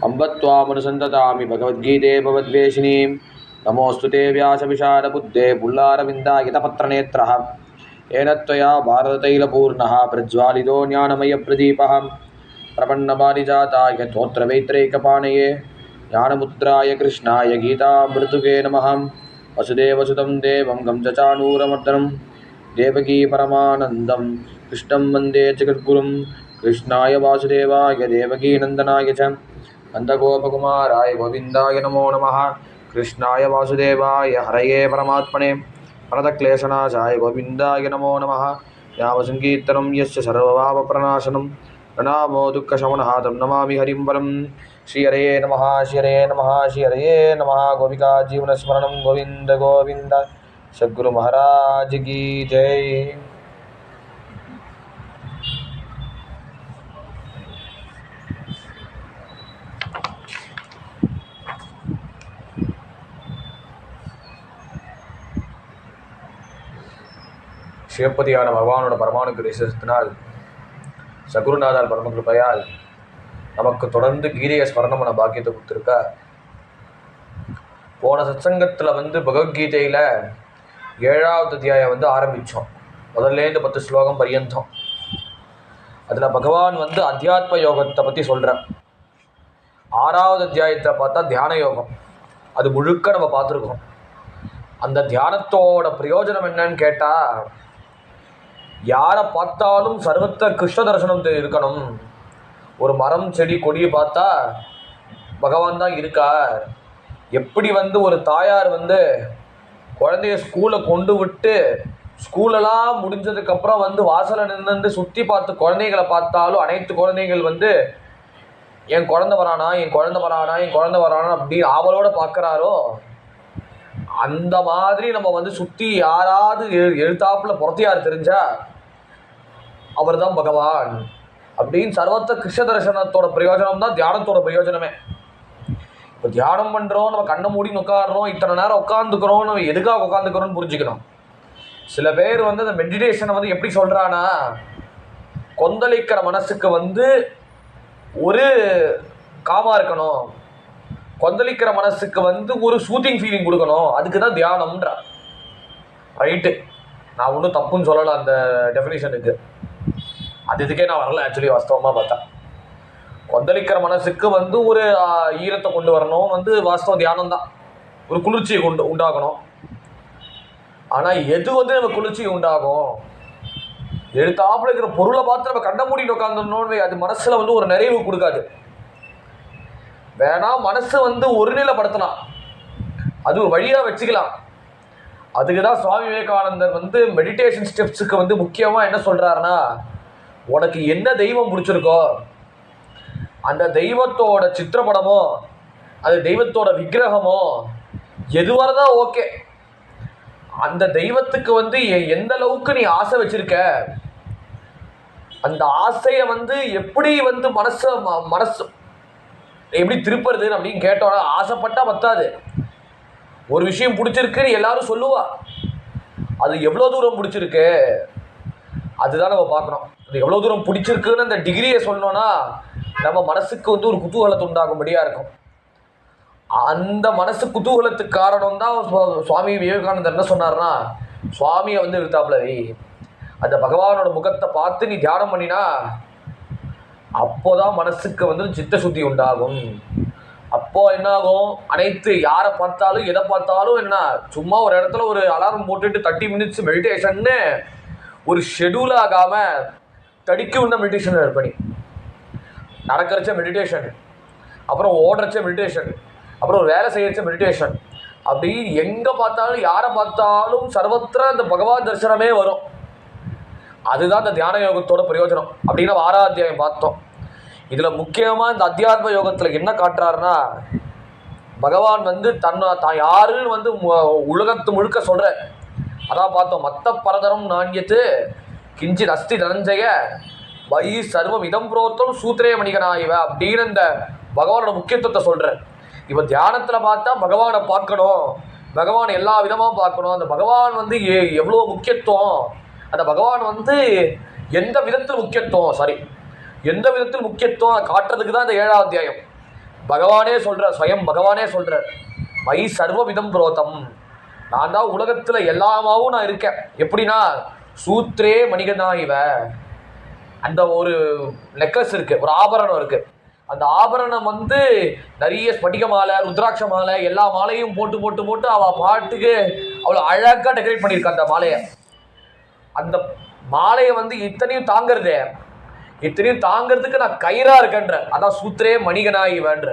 अम्बत्वामनुसन्ततामि भगवद्गीते भवद्वेषिणीं नमोऽस्तु ते व्यासविशालबुद्धे पुल्लारविन्दायितपत्रनेत्रः येन त्वया भारततैलपूर्णः प्रज्वालितो ज्ञानमयप्रदीपः प्रपन्नपारिजाताय तोत्रवेत्रैकपाणये ज्ञानमुद्राय कृष्णाय गीतामृतुके नमः। वसुदेवसुतं देवं कंसचाणूरमर्दनं देवकी परमानन्दं कृष्णं वन्दे जगद्गुरुं। कृष्णाय वासुदेवाय देवकीनन्दनाय च नन्दगोपकुमाराय गोविन्दाय नमो नमः। कृष्णाय वासुदेवाय हरये परमात्मने प्रणतक्लेशनाशाय गोविन्दाय नमो नमः। यावसङ्कीर्तनं यस्य सर्वभावप्रणाशनं प्रणामो दुःखशमनः तं नमामि हरिं परं। श्रीहरये नमः श्रीहरये नमः श्रीहरये नमः। गोपिका जीवनस्मरणं गोविन्द गोविन्द। सद्गुरु महाराज की जय। சிவப்பதியான பகவானோட பரமானுகிரகத்தினால் சகுருநாதால் பரமகிருப்பையால் நமக்கு தொடர்ந்து கீதையை ஸ்மரணம் பண்ண பாக்கியத்தை கொடுத்துருக்கா. போன சத்சங்கத்தில் பகவத்கீதையில் 7வது அத்தியாயம் ஆரம்பித்தோம். முதல்லேருந்து 10 ஸ்லோகம் பரியந்தம். அதில் பகவான் அத்தியாத்ம யோகத்தை பற்றி சொல்கிறார். 6வது அத்தியாயத்தை பார்த்தா தியான யோகம். அது முழுக்க நம்ம பார்த்துருக்கோம். அந்த தியானத்தோட பிரயோஜனம் என்னன்னு கேட்டால், யாரை பார்த்தாலும் சர்வத்த கிருஷ்ண தரிசனம் இருக்கணும். ஒரு மரம் செடி கொடியை பார்த்தா பகவான் தான் இருக்கார். எப்படி ஒரு தாயார் குழந்தைய ஸ்கூலில் கொண்டு விட்டு ஸ்கூலெல்லாம் முடிஞ்சதுக்கப்புறம் வாசலை நின்று சுற்றி பார்த்து குழந்தைகளை பார்த்தாலும் அனைத்து குழந்தைகள் என் குழந்தை வரானா என் குழந்தை வரானா என் குழந்தை வரானா அப்படி ஆவலோடு பார்க்குறாரோ, அந்த மாதிரி நம்ம சுற்றி யாராவது எழுத்தாப்புல புறத்தையார் தெரிஞ்சா அவர் தான் பகவான் அப்படின்னு சர்வத்த கிருஷ்ண தரிசனத்தோட பிரயோஜனம் தான் தியானத்தோட பிரயோஜனமே. இப்போ தியானம் பண்ணுறோம், நம்ம கண்ணை மூடி உட்காடுறோம், இத்தனை நேரம் உட்காந்துக்கிறோம், நம்ம எதுக்காக உட்காந்துக்கிறோம்னு புரிஞ்சுக்கணும். சில பேர் அந்த மெடிடேஷனை எப்படி சொல்கிறான்னா, கொந்தளிக்கிற மனசுக்கு ஒரு காமாக இருக்கணும், கொந்தளிக்கிற மனசுக்கு ஒரு சூத்திங் ஃபீலிங் கொடுக்கணும், அதுக்கு தான் தியானம்ன்றா. ரைட்டு, நான் ஒன்றும் தப்புன்னு சொல்லலை அந்த டெஃபினிஷனுக்கு. அது இதுக்கே நான் வரல. ஆக்சுவலி வாஸ்தவமாக பார்த்தா கொந்தளிக்கிற மனசுக்கு ஒரு ஈரத்தை கொண்டு வரணும், வாஸ்தவ தியானம் தான். ஒரு குளிர்ச்சியை உண்டாகணும். ஆனால் எது நம்ம குளிர்ச்சியை உண்டாகும்? எழுத்தாப்புல இருக்கிற பொருளை பார்த்து நம்ம கண்ண மூடிட்டு உட்காந்துடணும்னு அது மனசில் ஒரு நிறைவு கொடுக்காது. வேணா மனசு ஒருநிலைப்படுத்தலாம், அது ஒரு வழியாக வச்சுக்கலாம். அதுக்கு தான் சுவாமி விவேகானந்தர் மெடிடேஷன் ஸ்டெப்ஸுக்கு முக்கியமாக என்ன சொல்கிறாருன்னா, உனக்கு என்ன தெய்வம் பிடிச்சிருக்கோ அந்த தெய்வத்தோட சித்திரப்படமோ அது தெய்வத்தோட விக்கிரகமோ எதுவரை தான் ஓகே. அந்த தெய்வத்துக்கு எந்த அளவுக்கு நீ ஆசை வச்சிருக்க, அந்த ஆசையை எப்படி மனசு எப்படி திருப்புறது அப்படின்னு கேட்டோன்னா, ஆசைப்பட்டா பத்தாது. ஒரு விஷயம் பிடிச்சிருக்குன்னு எல்லாரும் சொல்லுவா, அது எவ்வளோ தூரம் பிடிச்சிருக்கு அதுதான் நம்ம பார்க்கணும். அது எவ்வளோ தூரம் பிடிச்சிருக்குன்னு அந்த டிகிரியை சொல்லணும்னா நம்ம மனசுக்கு ஒரு குதூகலத்தை உண்டாகும்படியாக இருக்கும். அந்த மனசு குதூகலத்துக்கு காரணம் தான் சுவாமி விவேகானந்தர் என்ன சொன்னார்னா, சுவாமியை எழுத்தாப்புல வை, அந்த பகவானோட முகத்தை பார்த்து நீ தியானம் பண்ணினா அப்போதான் மனசுக்கு சித்த சுத்தி உண்டாகும். அப்போ என்னாகும், அனைத்து யாரை பார்த்தாலும் எதை பார்த்தாலும் என்ன, சும்மா ஒரு இடத்துல ஒரு அலாரம் போட்டுட்டு 30 மினிட்ஸ் மெடிடேஷன்னு ஒரு ஷெடியூல் ஆகாமல் தடிக்க உண்ட மெடிடேஷன் பண்ணி நடக்கிறச்ச மெடிடேஷன், அப்புறம் ஓடுறச்ச மெடிடேஷன், அப்புறம் ஒரு வேலை செய்யறச்ச மெடிடேஷன், அப்படி எங்கே பார்த்தாலும் யாரை பார்த்தாலும் சர்வத்திர இந்த பகவான் தரிசனமே வரும். அதுதான் இந்த தியான யோகத்தோட பிரயோஜனம் அப்படின்னு 6வது அத்தியாயம் பார்த்தோம். இதில் முக்கியமாக இந்த அத்தியாத்ம யோகத்தில் என்ன காட்டுறாருன்னா, பகவான் தான் யாருன்னு உலகத்து முழுக்க சொல்கிற. அதான் பார்த்தோம், மத்த பரதரம் நாண்யத்து கிஞ்சித் அஸ்தி தனஞ்சய வை சர்வம் இதம் புரோத்தம் சூத்திரே மணிகனாயிவ அப்படின்னு இந்த பகவானோட முக்கியத்துவத்தை சொல்கிறேன். இப்போ தியானத்தில் பார்த்தா பகவானை பார்க்கணும், பகவான் எல்லா விதமாக பார்க்கணும். அந்த பகவான் எவ்வளோ முக்கியத்துவம், அந்த பகவான் எந்த விதத்தில் முக்கியத்துவம் காட்டுறதுக்கு தான் இந்த 7வது அத்தியாயம். பகவானே சொல்கிறார், ஸ்வயம் பகவானே சொல்கிறார், மை சர்வவிதம் புரோதம், நான் தான் உலகத்தில் எல்லாமாவும் நான் இருக்கேன். எப்படின்னா சூத்ரே மணிகனா இவ. அந்த ஒரு நெக்லஸ் இருக்குது, ஒரு ஆபரணம் இருக்குது. அந்த ஆபரணம் வந்து நிறைய ஸ்படிக மாலை, ருத்ராட்ச மாலை, எல்லா மாலையும் போட்டு போட்டு போட்டு அவள் பாட்டுக்கு அவ்வளோ அழகாக டெக்கரேட் பண்ணியிருக்கா அந்த மாலையை. அந்த மாலையை வந்து இத்தனையும் தாங்கிறதே, இத்தனையும் தாங்கிறதுக்கு நான் கயிறா இருக்கேன்ற. அதான் சூத்ரே மணிகனா இவன்ற.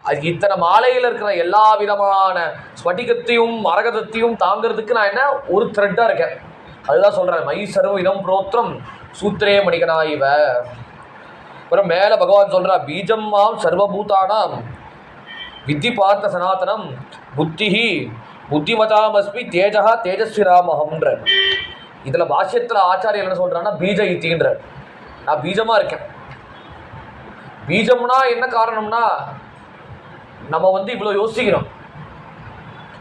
அது இத்தனை மாலையில் இருக்கிற எல்லா விதமான ஸ்படிகத்தையும் மரகதத்தையும் தாங்கிறதுக்கு நான் என்ன ஒரு த்ரெட்டாக இருக்கேன். அதுதான் சொல்கிறேன், மை சர்வ இடம் புரோத்திரம் சூத்ரே மணிகனா இவ. அப்புறம் மேலே பகவான் சொல்கிறா, பீஜம் மாம் சர்வபூதானாம் வித்தி பார்த்த சனாதனம் புத்திஹி புத்திமதாமஸ்மி தேஜா தேஜஸ்விராமஹம்ன்ற. இதில் பாஷ்யத்தில் ஆச்சாரியர் என்ன சொல்கிறான்னா பீஜ இத்தின்ற. நான் பீஜமாக இருக்கேன். பீஜம்னா என்ன காரணம்னா நம்ம வந்து இவ்வளோ யோசிக்கிறோம்.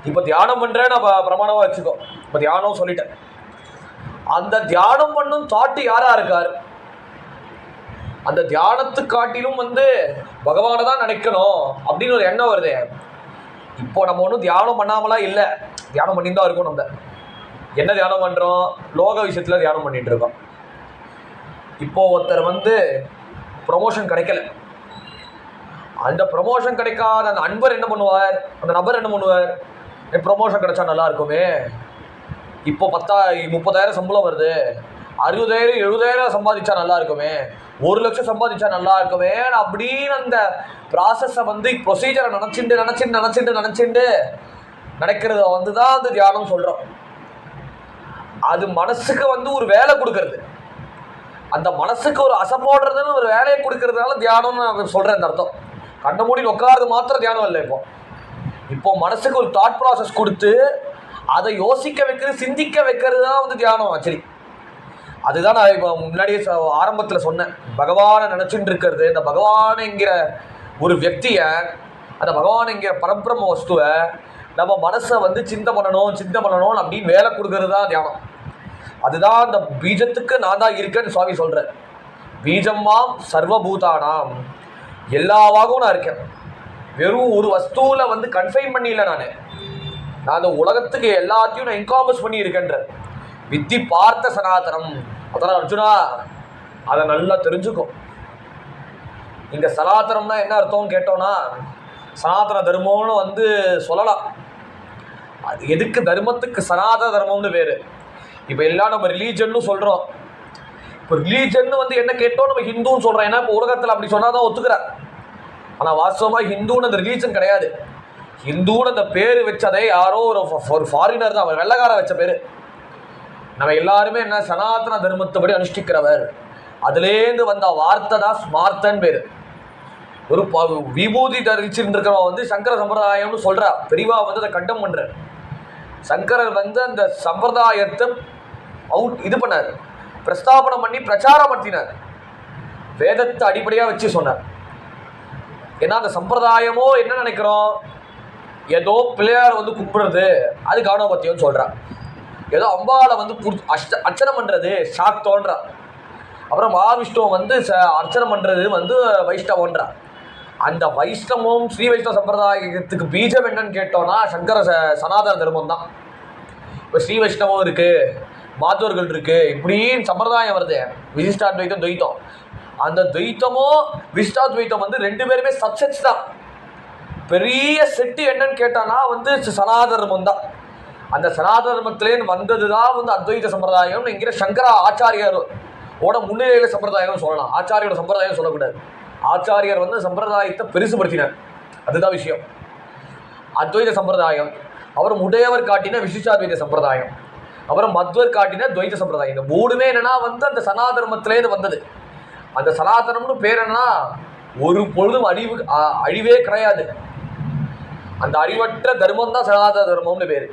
இப்போ தியானம் பண்ணுறேன், நான் பிரமாணமாக வச்சுக்கோ. இப்போ தியானம் சொல்லிட்டேன். அந்த தியானம் பண்ணும் தாட்டு யாரா இருக்கார்? அந்த தியானத்து காட்டிலும் வந்து பகவானை தான் நினைக்கணும் அப்படின்னு ஒரு எண்ணம் வருது. இப்போ நம்ம ஒன்றும் தியானம் பண்ணாமலாம் இல்லை, தியானம் பண்ணிட்டு தான் இருக்கோம். நம்ம என்ன தியானம் பண்ணுறோம்? லோக விஷயத்தில் தியானம் பண்ணிட்டு இருக்கோம். இப்போ ஒருத்தர் வந்து ப்ரொமோஷன் கிடைக்கல, அந்த ப்ரொமோஷன் கிடைக்காத அந்த அன்பர் என்ன பண்ணுவார், அந்த நபர் என்ன பண்ணுவார், ப்ரொமோஷன் கிடைச்சா நல்லா இருக்குமே, இப்போ 30,000 சம்பளம் வருது, 60,000 70,000 சம்பாதிச்சா நல்லா இருக்குமே, 1 லட்சம் சம்பாதிச்சா நல்லா இருக்குமே அப்படின்னு அந்த ப்ராசஸை வந்து ப்ரொசீஜரை நினச்சிட்டு நடக்கிறத வந்து தான் அந்த தியானம் சொல்கிறோம். அது மனசுக்கு வந்து ஒரு வேலை கொடுக்கறது, அந்த மனசுக்கு ஒரு அசை போடுறதுன்னு ஒரு வேலையை கொடுக்கறதுனால தியானம்னு நான் சொல்கிறேன். அந்த அர்த்தம் கண்ண மூடி உட்கார்றது மாத்திரம் தியானம் இல்லை. இப்போ மனசுக்கு ஒரு தாட் ப்ராசஸ் கொடுத்து அதை யோசிக்க வைக்கிறது, சிந்திக்க வைக்கிறது தான் வந்து தியானம். ஆக்சுவலி அதுதான் நான் இப்போ முன்னாடியே ஆரம்பத்தில் சொன்னேன். பகவானை நினச்சிட்டு இருக்கிறது, இந்த பகவானுங்கிற ஒரு வியக்தியை, அந்த பகவானுங்கிற பரபிரம்ம வஸ்துவை நம்ம மனசை வந்து சிந்தை பண்ணணும் அப்படின்னு வேலை கொடுக்கறது தான் தியானம். அதுதான் அந்த பீஜத்துக்கு நான் தான் இருக்கேன்னு சுவாமி சொல்கிறேன். பீஜம்மாம் சர்வபூதானாம், எல்லாவாகவும் நான் இருக்கேன். வெறும் ஒரு வஸ்துவில் வந்து கன்ஃபைன் பண்ணியில்லை. நான் அந்த உலகத்துக்கு எல்லாத்தையும் நான் என்காமஸ் பண்ணி இருக்கேன்ற. வித்தி பார்த்த சனாதனம். அதனால் அர்ஜுனா அதை நல்லா தெரிஞ்சுக்கும். இங்கே சனாதனம்னா என்ன அர்த்தம்னு கேட்டோன்னா, சனாதன தர்மம்னு வந்து சொல்லலாம். அது எதுக்கு தர்மத்துக்கு சனாதன தர்மம்னு பேர். இப்போ எல்லாம் நம்ம ரிலீஜன்னு சொல்கிறோம். இப்போ ரிலீஜன் வந்து என்ன கேட்டோம், நம்ம ஹிந்துன்னு சொல்கிறோம். ஏன்னா இப்போ உலகத்தில் அப்படி சொன்னால் தான் ஒத்துக்கிறேன். ஆனால் வாஸ்தவமாக ஹிந்துன்னு அந்த ரிலீஜன் கிடையாது. ஹிந்துன்னு அந்த பேர் வச்சதே யாரோ ஒரு ஃபாரினர் தான், அவர் வெள்ளக்கார வச்ச பேர். நம்ம எல்லாருமே என்ன சனாதன தர்மத்தைப்படி அனுஷ்டிக்கிறவர். அதுலேருந்து வந்த வார்த்தை தான் ஸ்மார்த்தன் பேர். ஒரு விபூதி தரிச்சுட்டு இருக்கிறவன் வந்து சங்கர சம்பிரதாயம்னு சொல்கிறா. பெரியவா வந்து அதை கண்டம் பண்ணுறார். சங்கரர் வந்து அந்த சம்பிரதாயத்தை இது பண்ணார், பிரஸ்தாபனம் பண்ணி பிரச்சாரம் படுத்தினார். வேதத்தை அடிப்படையாக வச்சு சொன்னார். ஏன்னா அந்த சம்பிரதாயமோ என்ன நினைக்கிறோம், ஏதோ பிள்ளையார் வந்து கும்பிடுறது அது கவனபத்தியம்னு சொல்கிறான். ஏதோ அம்பாவை வந்து அர்ச்சனை பண்ணுறது சாக்தோன்றா. அப்புறம் மகாவிஷ்ணுவை வந்து அர்ச்சனை பண்ணுறது வந்து வைஷ்ணவன்றா. அந்த வைஷ்ணவம் ஸ்ரீ வைஷ்ணவ சம்பிரதாயத்துக்கு பீஜம் என்னன்னு கேட்டோன்னா சங்கர சனாதன தர்மம் தான். இப்போ ஸ்ரீ வைஷ்ணவம் இருக்குது, மாதவர்கள் இருக்குது, இப்படின்னு சம்பிரதாயம் வருது. விசிஷ்டாத்வைத்தம், துவைத்தம். அந்த துவைத்தமும் விசிஷ்டாத்வைத்தம் வந்து 2 பேருமே சப்செட்ஸ் தான். பெரிய செட்டு என்னன்னு கேட்டானா வந்து சனாதன தர்மம் தான். அந்த சனாதன தர்மத்திலேருந்து வந்தது தான் வந்து அத்வைத சம்பிரதாயம் என்கிற சங்கரா ஆச்சாரியரோட முன்னிலையில் சம்பிரதாயம் சொல்லலாம். ஆச்சாரியோட சம்பிரதாயம் சொல்லக்கூடாது. ஆச்சாரியர் வந்து சம்பிரதாயத்தை பெருசுபடுத்தினார். அதுதான் விஷயம். அத்வைத சம்பிரதாயம், அப்புறம் உடையவர் காட்டின விசிஷ்டாத்வைத சம்பிரதாயம், அப்புறம் மத்வர் காட்டின துவைத சம்பிரதாயம். இந்த 3மே என்னன்னா வந்து அந்த சனாதனத்திலேருந்து வந்தது. அந்த சனாதனம்னு பேர் என்னன்னா ஒரு பொழுதும் அழிவே கிடையாது. அந்த அழிவற்ற தர்மம் தான் சனாதன தர்மம்னு பேர்.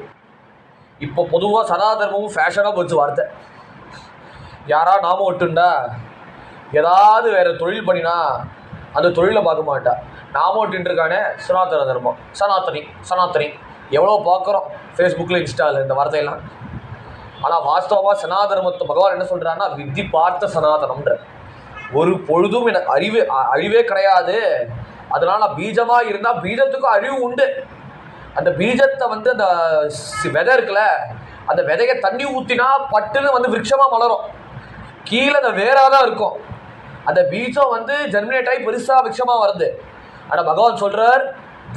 இப்போ பொதுவாக சனாதன தர்மமும் ஃபேஷனாக போச்சு வார்த்தை. யாரா நாம ஒட்டுண்டா ஏதாவது வேறு தொழில் பண்ணினா அந்த தொழிலை பார்க்க மாட்டா. நாம ஒட்டுன்னு இருக்கானே சனாதன தர்மம், சனாத்தனி எவ்வளோ பார்க்குறோம் ஃபேஸ்புக்கில், இன்ஸ்டாவில் இந்த வார்த்தையெல்லாம். ஆனால் வாஸ்தவமாக சனாதனத்தை பகவான் என்ன சொல்கிறான்னா வித்தி பார்த்த சனாதனம்ன்ற. ஒரு பொழுதும் எனக்கு அழிவே கிடையாது. அதனால பீஜமா இருந்தா பீஜத்துக்கும் அழிவு உண்டு. அந்த பீஜத்தை வந்து அந்த விதை இருக்குல்ல, அந்த விதைய தண்ணி ஊத்தினா பட்டுன்னு வந்து விருட்சமா மலரும். கீழே அந்த வேறாதான் இருக்கும். அந்த பீஜம் வந்து ஜெர்மினேட் ஆகி பெருசா விருட்சமா வருது. ஆனா பகவான் சொல்றார்,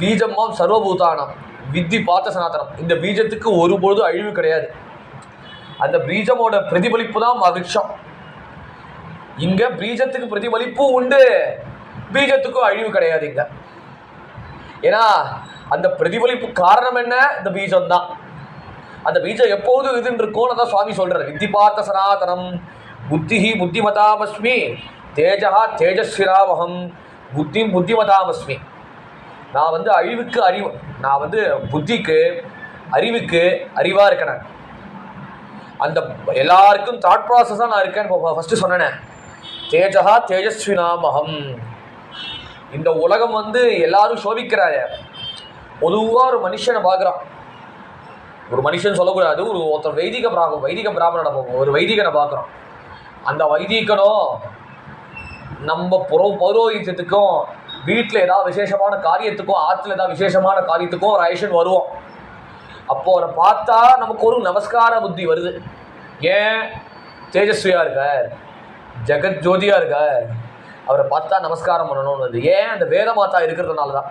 பீஜமாம் சர்வபூதானம் வித்தி பார்த்த சனாதனம். இந்த பீஜத்துக்கு ஒருபொழுதும் அழிவு கிடையாது. அந்த பீஜமோட பிரதிபலிப்பு தான் விருட்சம். இங்க பீஜத்துக்கு பிரதிபலிப்பும் உண்டு, பீஜத்துக்கும் அழிவு கிடையாது இங்க. ஏன்னா அந்த பிரதிபலிப்பு காரணம் என்ன? இந்த பீஜம் தான். அந்த பீஜம் எப்போதும் இதுன்னு இருக்கும். அதான் சுவாமி சொல்றாரு, வித்தி பார்த்த சனாதனம் புத்திஹி புத்திமதாமஸ்மி தேஜா தேஜஸ்விராவகம் புத்திம் புத்திமதாமஸ்மி. நான் வந்து அழிவுக்கு அறிவு, நான் வந்து புத்திக்கு அறிவுக்கு அறிவா இருக்கேன். அந்த எல்லாருக்கும் தாட் ப்ராசஸா நான் இருக்கேன். ஃபர்ஸ்ட் சொன்னேன், தேஜா தேஜஸ்வினாமகம். இந்த உலகம் வந்து எல்லாரும் சோபிக்கிறாரு. பொதுவாக ஒரு மனுஷனை பார்க்குறான். ஒரு மனுஷன் சொல்லக்கூடாது, ஒருத்தர் வைதிக பிராமணனை ஒரு வைதிகனை பார்க்குறோம். அந்த வைதிகனும் நம்ம பௌரோகியத்துக்கும் வீட்டில் ஏதாவது விசேஷமான காரியத்துக்கும் ஆற்றுல ஏதாவது விசேஷமான காரியத்துக்கும் ஒரு ஐஷன் வருவோம். அப்போ அவரை பார்த்தா நமக்கு ஒரு நமஸ்கார புத்தி வருது. ஏன்? தேஜஸ்வியா இருக்கார், ஜெகத் ஜோதியா இருக்கார், அவரை பார்த்தா நமஸ்காரம் பண்ணணும்னு வருது. ஏன்? அந்த வேத மாதா இருக்கிறதுனால தான்.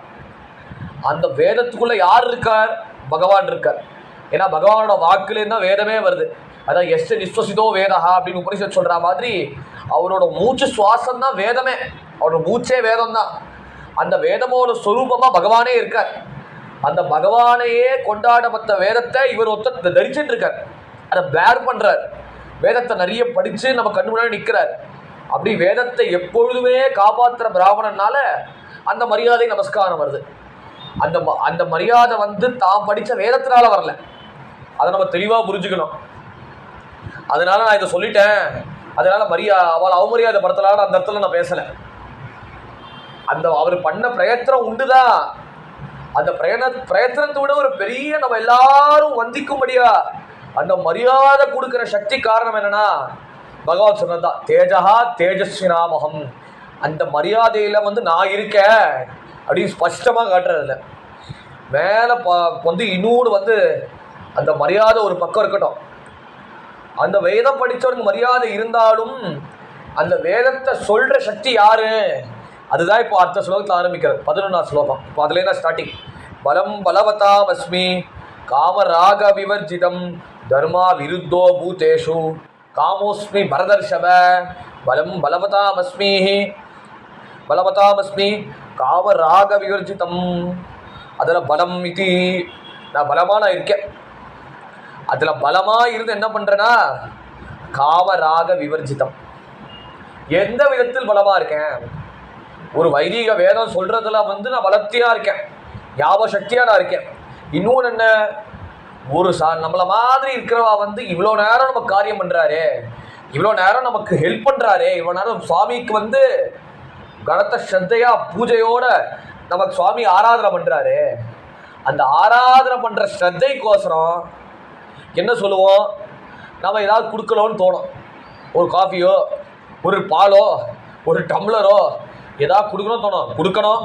அந்த வேதத்துக்குள்ள யார் இருக்கார்? பகவான் இருக்கார். ஏன்னா பகவானோட வாக்குலேருந்து தான் வேதமே வருது. அதான் எஸ் நிஸ்வசிதோ வேதா அப்படின்னு உபனிஷத் சொல்ற மாதிரி அவரோட மூச்சு சுவாசம் தான் வேதமே. அவரோட மூச்சே வேதம் தான். அந்த வேதமோட சொரூபமா பகவானே இருக்கார். அந்த பகவானையே கொண்டாடப்பட்ட வேதத்தை இவர் ஒருத்தர் தரிச்சுட்டு இருக்கார், அதை பேர் பண்றார். வேதத்தை நிறைய படிச்சு நம்ம கண்ணு முன்னாடி நிற்கிறார். அப்படி வேதத்தை எப்பொழுதுமே காப்பாற்றுற பிராமணனால அந்த மரியாதை நமஸ்காரம் வருது. அந்த மரியாதை வந்து தான் படித்த வேதத்தினால வரல. அதை நம்ம தெளிவாக புரிஞ்சுக்கணும். அதனால நான் இதை சொல்லிட்டேன். அதனால அவளை அவமரியாதை படுத்தலான்னு அந்த இடத்துல நான் பேசலை. அவர் பண்ண பிரயத்தனம் உண்டுதான். அந்த பிரயத்தனத்தை விட ஒரு பெரிய நம்ம எல்லாரும் வந்திக்கும்படியா அந்த மரியாதை கொடுக்குற சக்தி காரணம் என்னன்னா பகவான் சொன்னதுதான், தேஜா தேஜஸ்வினாமகம். அந்த மரியாதையில வந்து நான் இருக்கேன் அப்படின்னு ஸ்பஷ்டமாக காட்டுறதில்ல. மேலே வந்து இன்னொன்று வந்து அந்த மரியாதை ஒரு பக்கம் இருக்கட்டும். அந்த வேதம் படித்தவனுக்கு மரியாதை இருந்தாலும் அந்த வேதத்தை சொல்கிற சக்தி யாரு? அதுதான் இப்போ அடுத்த ஸ்லோகத்தில் ஆரம்பிக்கிறது, 11ஆம் ஸ்லோகம். இப்போ அதுலேயே தான் ஸ்டார்டிங். பலம் பலவதாம் அஸ்மி காமராக விவர்ஜிதம் தர்மா விருத்தோ பூதேஷு காமோஸ்மி பரதர்ஷவ பலம் பலவதாமஸ்மி காமராக விவர்ஜிதம். அதில் பலம் இது, நான் பலமாக நான் இருக்கேன். அதில் பலமாக இருந்து என்ன பண்ணுறேன்னா காமராக விவர்ஜிதம். எந்த விதத்தில் பலமாக இருக்கேன்? ஒரு வைதிக வேதம் சொல்கிறதுல வந்து நான் பலத்தியாக இருக்கேன், ஞாபக சக்தியாக நான் இருக்கேன். இன்னொன்று என்ன, ஒரு நம்மளை மாதிரி இருக்கிறவா வந்து இவ்வளோ நேரம் நம்ம காரியம் பண்ணுறாரு, இவ்வளோ நேரம் நமக்கு ஹெல்ப் பண்ணுறாரு, இவ்வளோ நேரம் சுவாமிக்கு வந்து கனத்த ஸ்ரத்தையா பூஜையோட நமக்கு சுவாமி ஆராதனை பண்ணுறாரு. அந்த ஆராதனை பண்ணுற ஸ்ரத்தைக்கோசரம் என்ன சொல்லுவோம், நம்ம ஏதாவது கொடுக்கலோன்னு தோணும். ஒரு காஃபியோ ஒரு பாலோ ஒரு டம்ளரோ ஏதாவது கொடுக்கணும் தோணும், கொடுக்கணும்.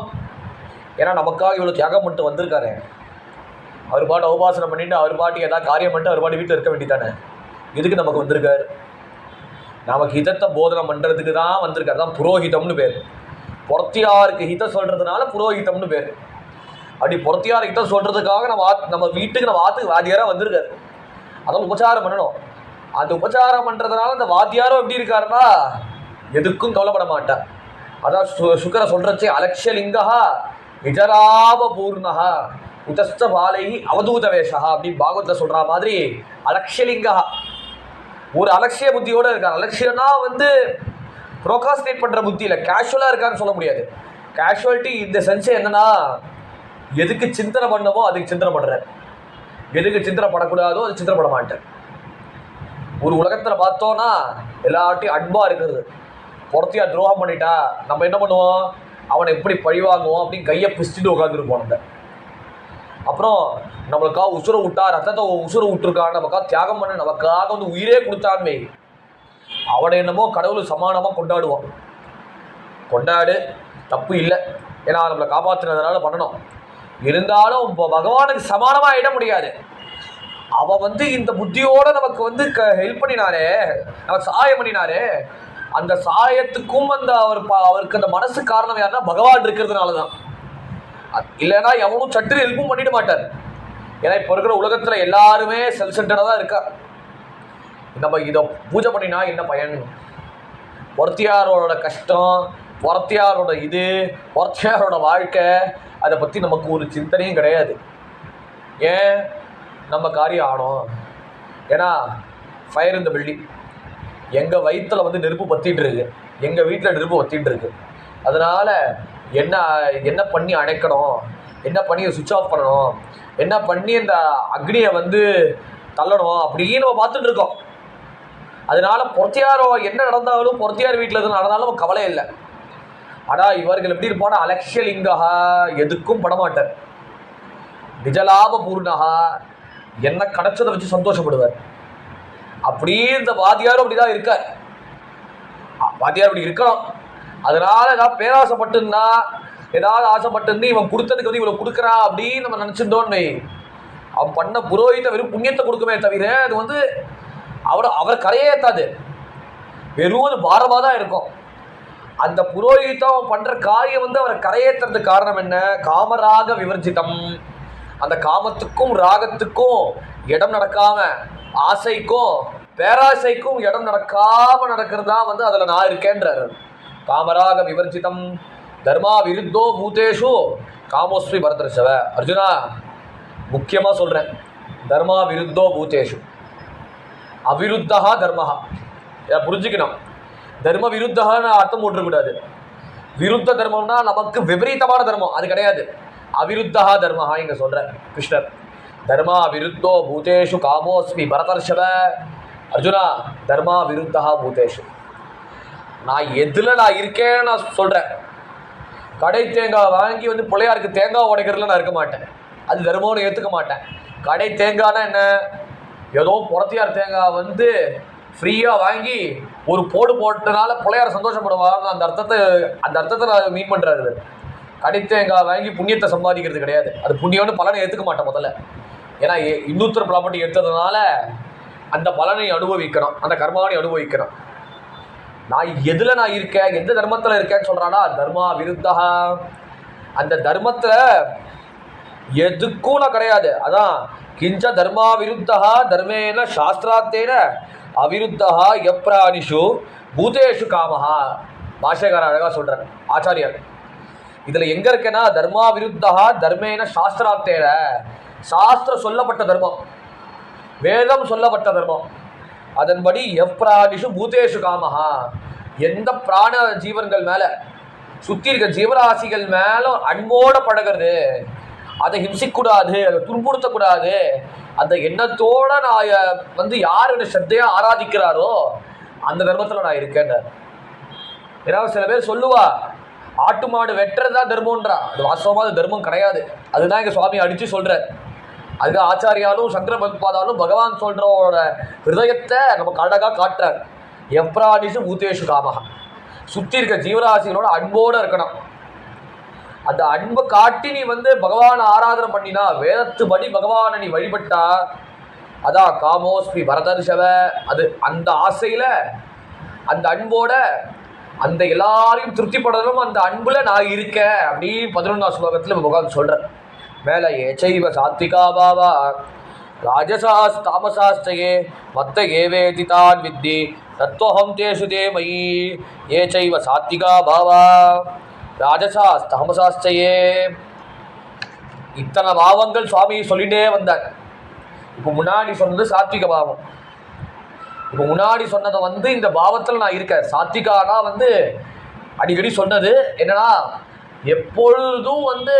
ஏன்னா நமக்காக இவ்வளோ தியாகம் பண்ணிட்டு வந்திருக்காரு. அவர் பாட்டு உபாசனை பண்ணிட்டு அவர் பாட்டுக்கு ஏதாவது காரியம் பண்ணிட்டு அவர் பாட்டு வீட்டில் இருக்க வேண்டியதானே. இதுக்கு நமக்கு வந்திருக்காரு, நமக்கு ஹிதத்தை போதனை பண்ணுறதுக்கு தான் வந்திருக்காரு. தான் புரோஹிதம்னு பேர். பொறத்தியாருக்கு ஹிதம் சொல்கிறதுனால புரோஹிதம்னு பேர். அப்படி பொறத்தியார் ஹிதம் சொல்கிறதுக்காக நம்ம வீட்டுக்கு நம்ம ஆற்றுக்கு வாத்தியாராக வந்திருக்காரு. அதான் உபச்சாரம் பண்ணணும். அந்த உபச்சாரம் பண்ணுறதுனால அந்த வாத்தியாரும் எப்படி இருக்காருன்னா எதுக்கும் கவலைப்பட மாட்டார். அதான் சுக்கர சொல்கிறச்சே அலட்சியலிங்கா விஜராப பூர்ணா உதஸ்த பாலைகி அவதூத வேஷா அப்படின்னு பாகவத்தில் சொல்கிற மாதிரி அலட்சியலிங்கா ஒரு அலட்சிய புத்தியோடு இருக்கார். அலட்சியம்னா வந்து ப்ரோகாஸ்டினேட் பண்ணுற புத்தி இல்லை, கேஷுவலாக இருக்கான்னு சொல்ல முடியாது. கேஷுவலிட்டி இந்த சென்ஸ் என்னன்னா, எதுக்கு சிந்தனை பண்ணமோ அதுக்கு சிந்தனை பண்ணுறேன், எதுக்கு சிந்தனை படக்கூடாதோ அது சிந்தனை பட மாட்டேன். ஒரு உலகத்தில் பார்த்தோன்னா எல்லார்ட்டையும் அன்பாக இருக்கிறது. பொறுத்தியா துரோகம் பண்ணிட்டா நம்ம என்ன பண்ணுவோம், அவனை எப்படி பழிவாங்குவோம் அப்படின்னு கையை பிடிச்சிட்டு உட்காந்துருப்போம். நம்ம அப்புறம் நம்மளுக்காக உசுரை விட்டா, ரத்தத்தை உசுரை விட்டுருக்கான்னு நமக்காக தியாகம் பண்ண, நமக்காக வந்து உயிரே கொடுத்தான்னு அவனை என்னமோ கடவுள் சமானமாக கொண்டாடுவான். கொண்டாடு, தப்பு இல்லை. ஏன்னா நம்மளை காப்பாற்றுனதுனால பண்ணணும். இருந்தாலும் இப்போ பகவானுக்கு சமானமாக ஆகிட முடியாது. அவள் வந்து இந்த புத்தியோடு நமக்கு வந்து ஹெல்ப் பண்ணினாரே, நமக்கு சகாயம் பண்ணினாரே, அந்த சாயத்துக்கும் அந்த அவருக்கு அந்த மனசு காரணம் யாருன்னா பகவான் இருக்கிறதுனால தான். இல்லைன்னா எவனும் சட்டு ஹெல்ப்பும் பண்ணிட மாட்டார். ஏன்னா இப்போ இருக்கிற உலகத்தில் எல்லாருமே செல்ஃப் சென்டராக தான் இருக்கா. நம்ம இதை பூஜை பண்ணினா என்ன பயன்? ஒருத்தியாரோட கஷ்டம், ஒருத்தியாரோட ஒருத்தியாரோட வாழ்க்கை, அதை பற்றி நமக்கு ஒரு சிந்தனையும் கிடையாது. ஏன் நம்ம காரியம் ஆனோம்? ஏன்னா ஃபயர் இந்த பில்டிங், எங்கள் வயிற்றில் வந்து நெருப்பு பற்றிட்டு இருக்கு, எங்கள் வீட்டில் நெருப்பு பற்றிட்டு இருக்கு. அதனால் என்ன பண்ணி அணைக்கணும், என்ன பண்ணி சுவிட்ச் ஆஃப் பண்ணணும், என்ன பண்ணி இந்த அக்னியை வந்து தள்ளணும் அப்படின்னு நம்ம பார்த்துட்டு இருக்கோம். அதனால பொறுத்தியாரோ என்ன நடந்தாலும், பொறுத்தியார் வீட்டில் எது நடந்தாலும் கவலை இல்லை. ஆனால் இவர்கள் எப்படி இருப்பானா, அலட்சியலிங்கா, எதுக்கும் படமாட்டார். நிஜலாப பூர்ணகா, என்ன கிடைச்சதை வச்சு சந்தோஷப்படுவார். அப்படியே இந்த வாத்தியாரும் அப்படிதான் இருக்கார். வாத்தியார் அப்படி இருக்கணும். அதனால ஏதாவது பேராசைப்பட்டுன்னா, ஏதாவது ஆசைப்பட்டு இவன் கொடுத்ததுக்கு வந்து இவ்வளவு கொடுக்குறான் அப்படின்னு நம்ம நினைச்சிருந்தோன்னு, அவன் பண்ண புரோகித வெறும் புண்ணியத்தை கொடுக்குமே தவிர அது வந்து அவர் கரையே ஏற்றாது, வெறும் அது பாரமாக தான் இருக்கும். அந்த புரோகிதம் அவன் பண்ற காரியம் வந்து அவரை கரையேற்றுறதுக்கு காரணம் என்ன? காமராக விவர்ஜிதம். அந்த காமத்துக்கும் ராகத்துக்கும் இடம் நடக்காம, ஆசைக்கும் பேராசைக்கும் இடம் நடக்காம நடக்கிறது தான் வந்து அதில் நான் இருக்கேன்றார். காமராக விவர்ஜிதம் தர்மா விருத்தோ பூதேஷு காமோஸ்மி பரதர்ஷவ. அர்ஜுனா, முக்கியமாக சொல்கிறேன், தர்மா விருத்தோ பூதேஷு, அவிருத்தா தர்மஹா. இதை புரிஞ்சுக்கணும். தர்ம விருத்தகான்னு அர்த்தம் போட்டுருக்கூடாது. விருத்த தர்மம்னா நமக்கு விபரீதமான தர்மம், அது கிடையாது. அவிருத்தா தர்மஹா இங்க சொல்ற கிருஷ்ணர். தர்மா விருத்தோ பூதேஷு காமோஸ்மி பரதர்ஷவ. அர்ஜுனா, தர்மா விருத்தா பூதேஷு, நான் எதுல நான் இருக்கேன்னு நான் சொல்றேன். கடை தேங்காய் வாங்கி வந்து பிள்ளையாருக்கு தேங்காய் உடைக்கிறதுல நான் இருக்க மாட்டேன், அது தர்மம்னு ஏற்றுக்க மாட்டேன். கடை தேங்காய்னா என்ன? ஏதோ புறத்தியார் தேங்காய் வந்து ஃப்ரீயாக வாங்கி ஒரு போட்டனால பிள்ளையார் சந்தோஷப்படுவார், அந்த அர்த்தத்தை நான் மீன் பண்ணுறாரு. கடை தேங்காய் வாங்கி புண்ணியத்தை சம்பாதிக்கிறது கிடையாது, அது புண்ணியம்னு பலனை ஏற்றுக்க மாட்டேன் முதல்ல. ஏன்னா இன்னொருத்தர் ப்ராப்பர்ட்டி எடுத்ததுனால அந்த பலனை அனுபவிக்கணும், அந்த கர்மாவை அனுபவிக்கணும். நான் எதில் நான் இருக்கேன், எந்த தர்மத்தில் இருக்கேன்னு சொல்கிறானா, தர்மா விருத்தா. அந்த தர்மத்தில் எதுக்கும் நான் கிடையாது. அதான் கிஞ்ச தர்மா விருத்தா தர்மேன சாஸ்திராத்தேன அவிருத்தா எப்ராணிஷு பூதேஷு காமஹா. பாஷைக்காரர் அழகாக சொல்கிறார் ஆச்சாரியார். இதில் எங்கே இருக்கேன்னா, தர்மா விருத்தா தர்மேன சாஸ்திராத்தேன, சாஸ்திரம் சொல்லப்பட்ட தர்மம், வேதம் சொல்லப்பட்ட தர்மம், அதன்படி எப்ராணிஷு பூதேஷு காமஹா. எந்த பிராண ஜீவன்கள் மேலே, சுற்றி இருக்க ஜீவராசிகள் மேலே அன்போட பழகிறது, அதை ஹிம்சிக்கூடாது, அதை துன்புறுத்தக்கூடாது, அந்த எண்ணத்தோட நான் வந்து யார் என்ன ஸ்ரத்தையாக ஆராதிக்கிறாரோ அந்த தர்மத்தில் நான் இருக்கேன். ஏதாவது சில பேர் சொல்லுவா, ஆட்டு மாடு வெட்டுறதா தர்மம்ன்றா. அது வாஸ்தவமாக அது தர்மம் கிடையாது. அதுதான் எங்கள் சுவாமி அடித்து சொல்கிறார். அதுக்கு ஆச்சாரியாலும் சங்கர பகவத்பாதாலும் பகவான் சொல்கிறோட ஹிருதயத்தை நமக்கு அழகாக காட்டுறார். எப்ராணிஷு பூதேஷு காமஹா, சுற்றி இருக்க ஜீவராசிகளோட அன்போடு இருக்கணும். அந்த அன்பை காட்டி நீ வந்து பகவானை ஆராதனை பண்ணினா, வேதத்துபடி பகவானை நீ வழிபட்டா, அதான் காமோஸ்மி பரதர்ஷவ. அது அந்த ஆசையில், அந்த அன்போட, அந்த எல்லாரையும் திருப்திப்படணும், அந்த அன்புல நான் இருக்கேன் அப்படி 11ஆம் ஸ்லோகத்தில் பகவான் சொல்கிறேன். மேலே ஏச்சைவ சாத்விகா பாவா ராஜசாஸ் தாமசாஸ்தயே மத்த ஏவேதி தான் வித்தி தத்துவஹம் தேஷு தே மயி. ஏச்சைவ சாத்விகா பாவா ராஜசாஸ் தாமசாஸ்தயே. இத்தனை பாவங்கள் சுவாமி சொல்லிட்டே வந்தார். இப்போ முன்னாடி சொன்னது சாத்விக பாவம். இப்போ முன்னாடி சொன்னதை வந்து இந்த பாவத்தில் நான் இருக்கேன். சாத்விகானா வந்து அடிக்கடி சொன்னது என்னன்னா, எப்பொழுதும் வந்து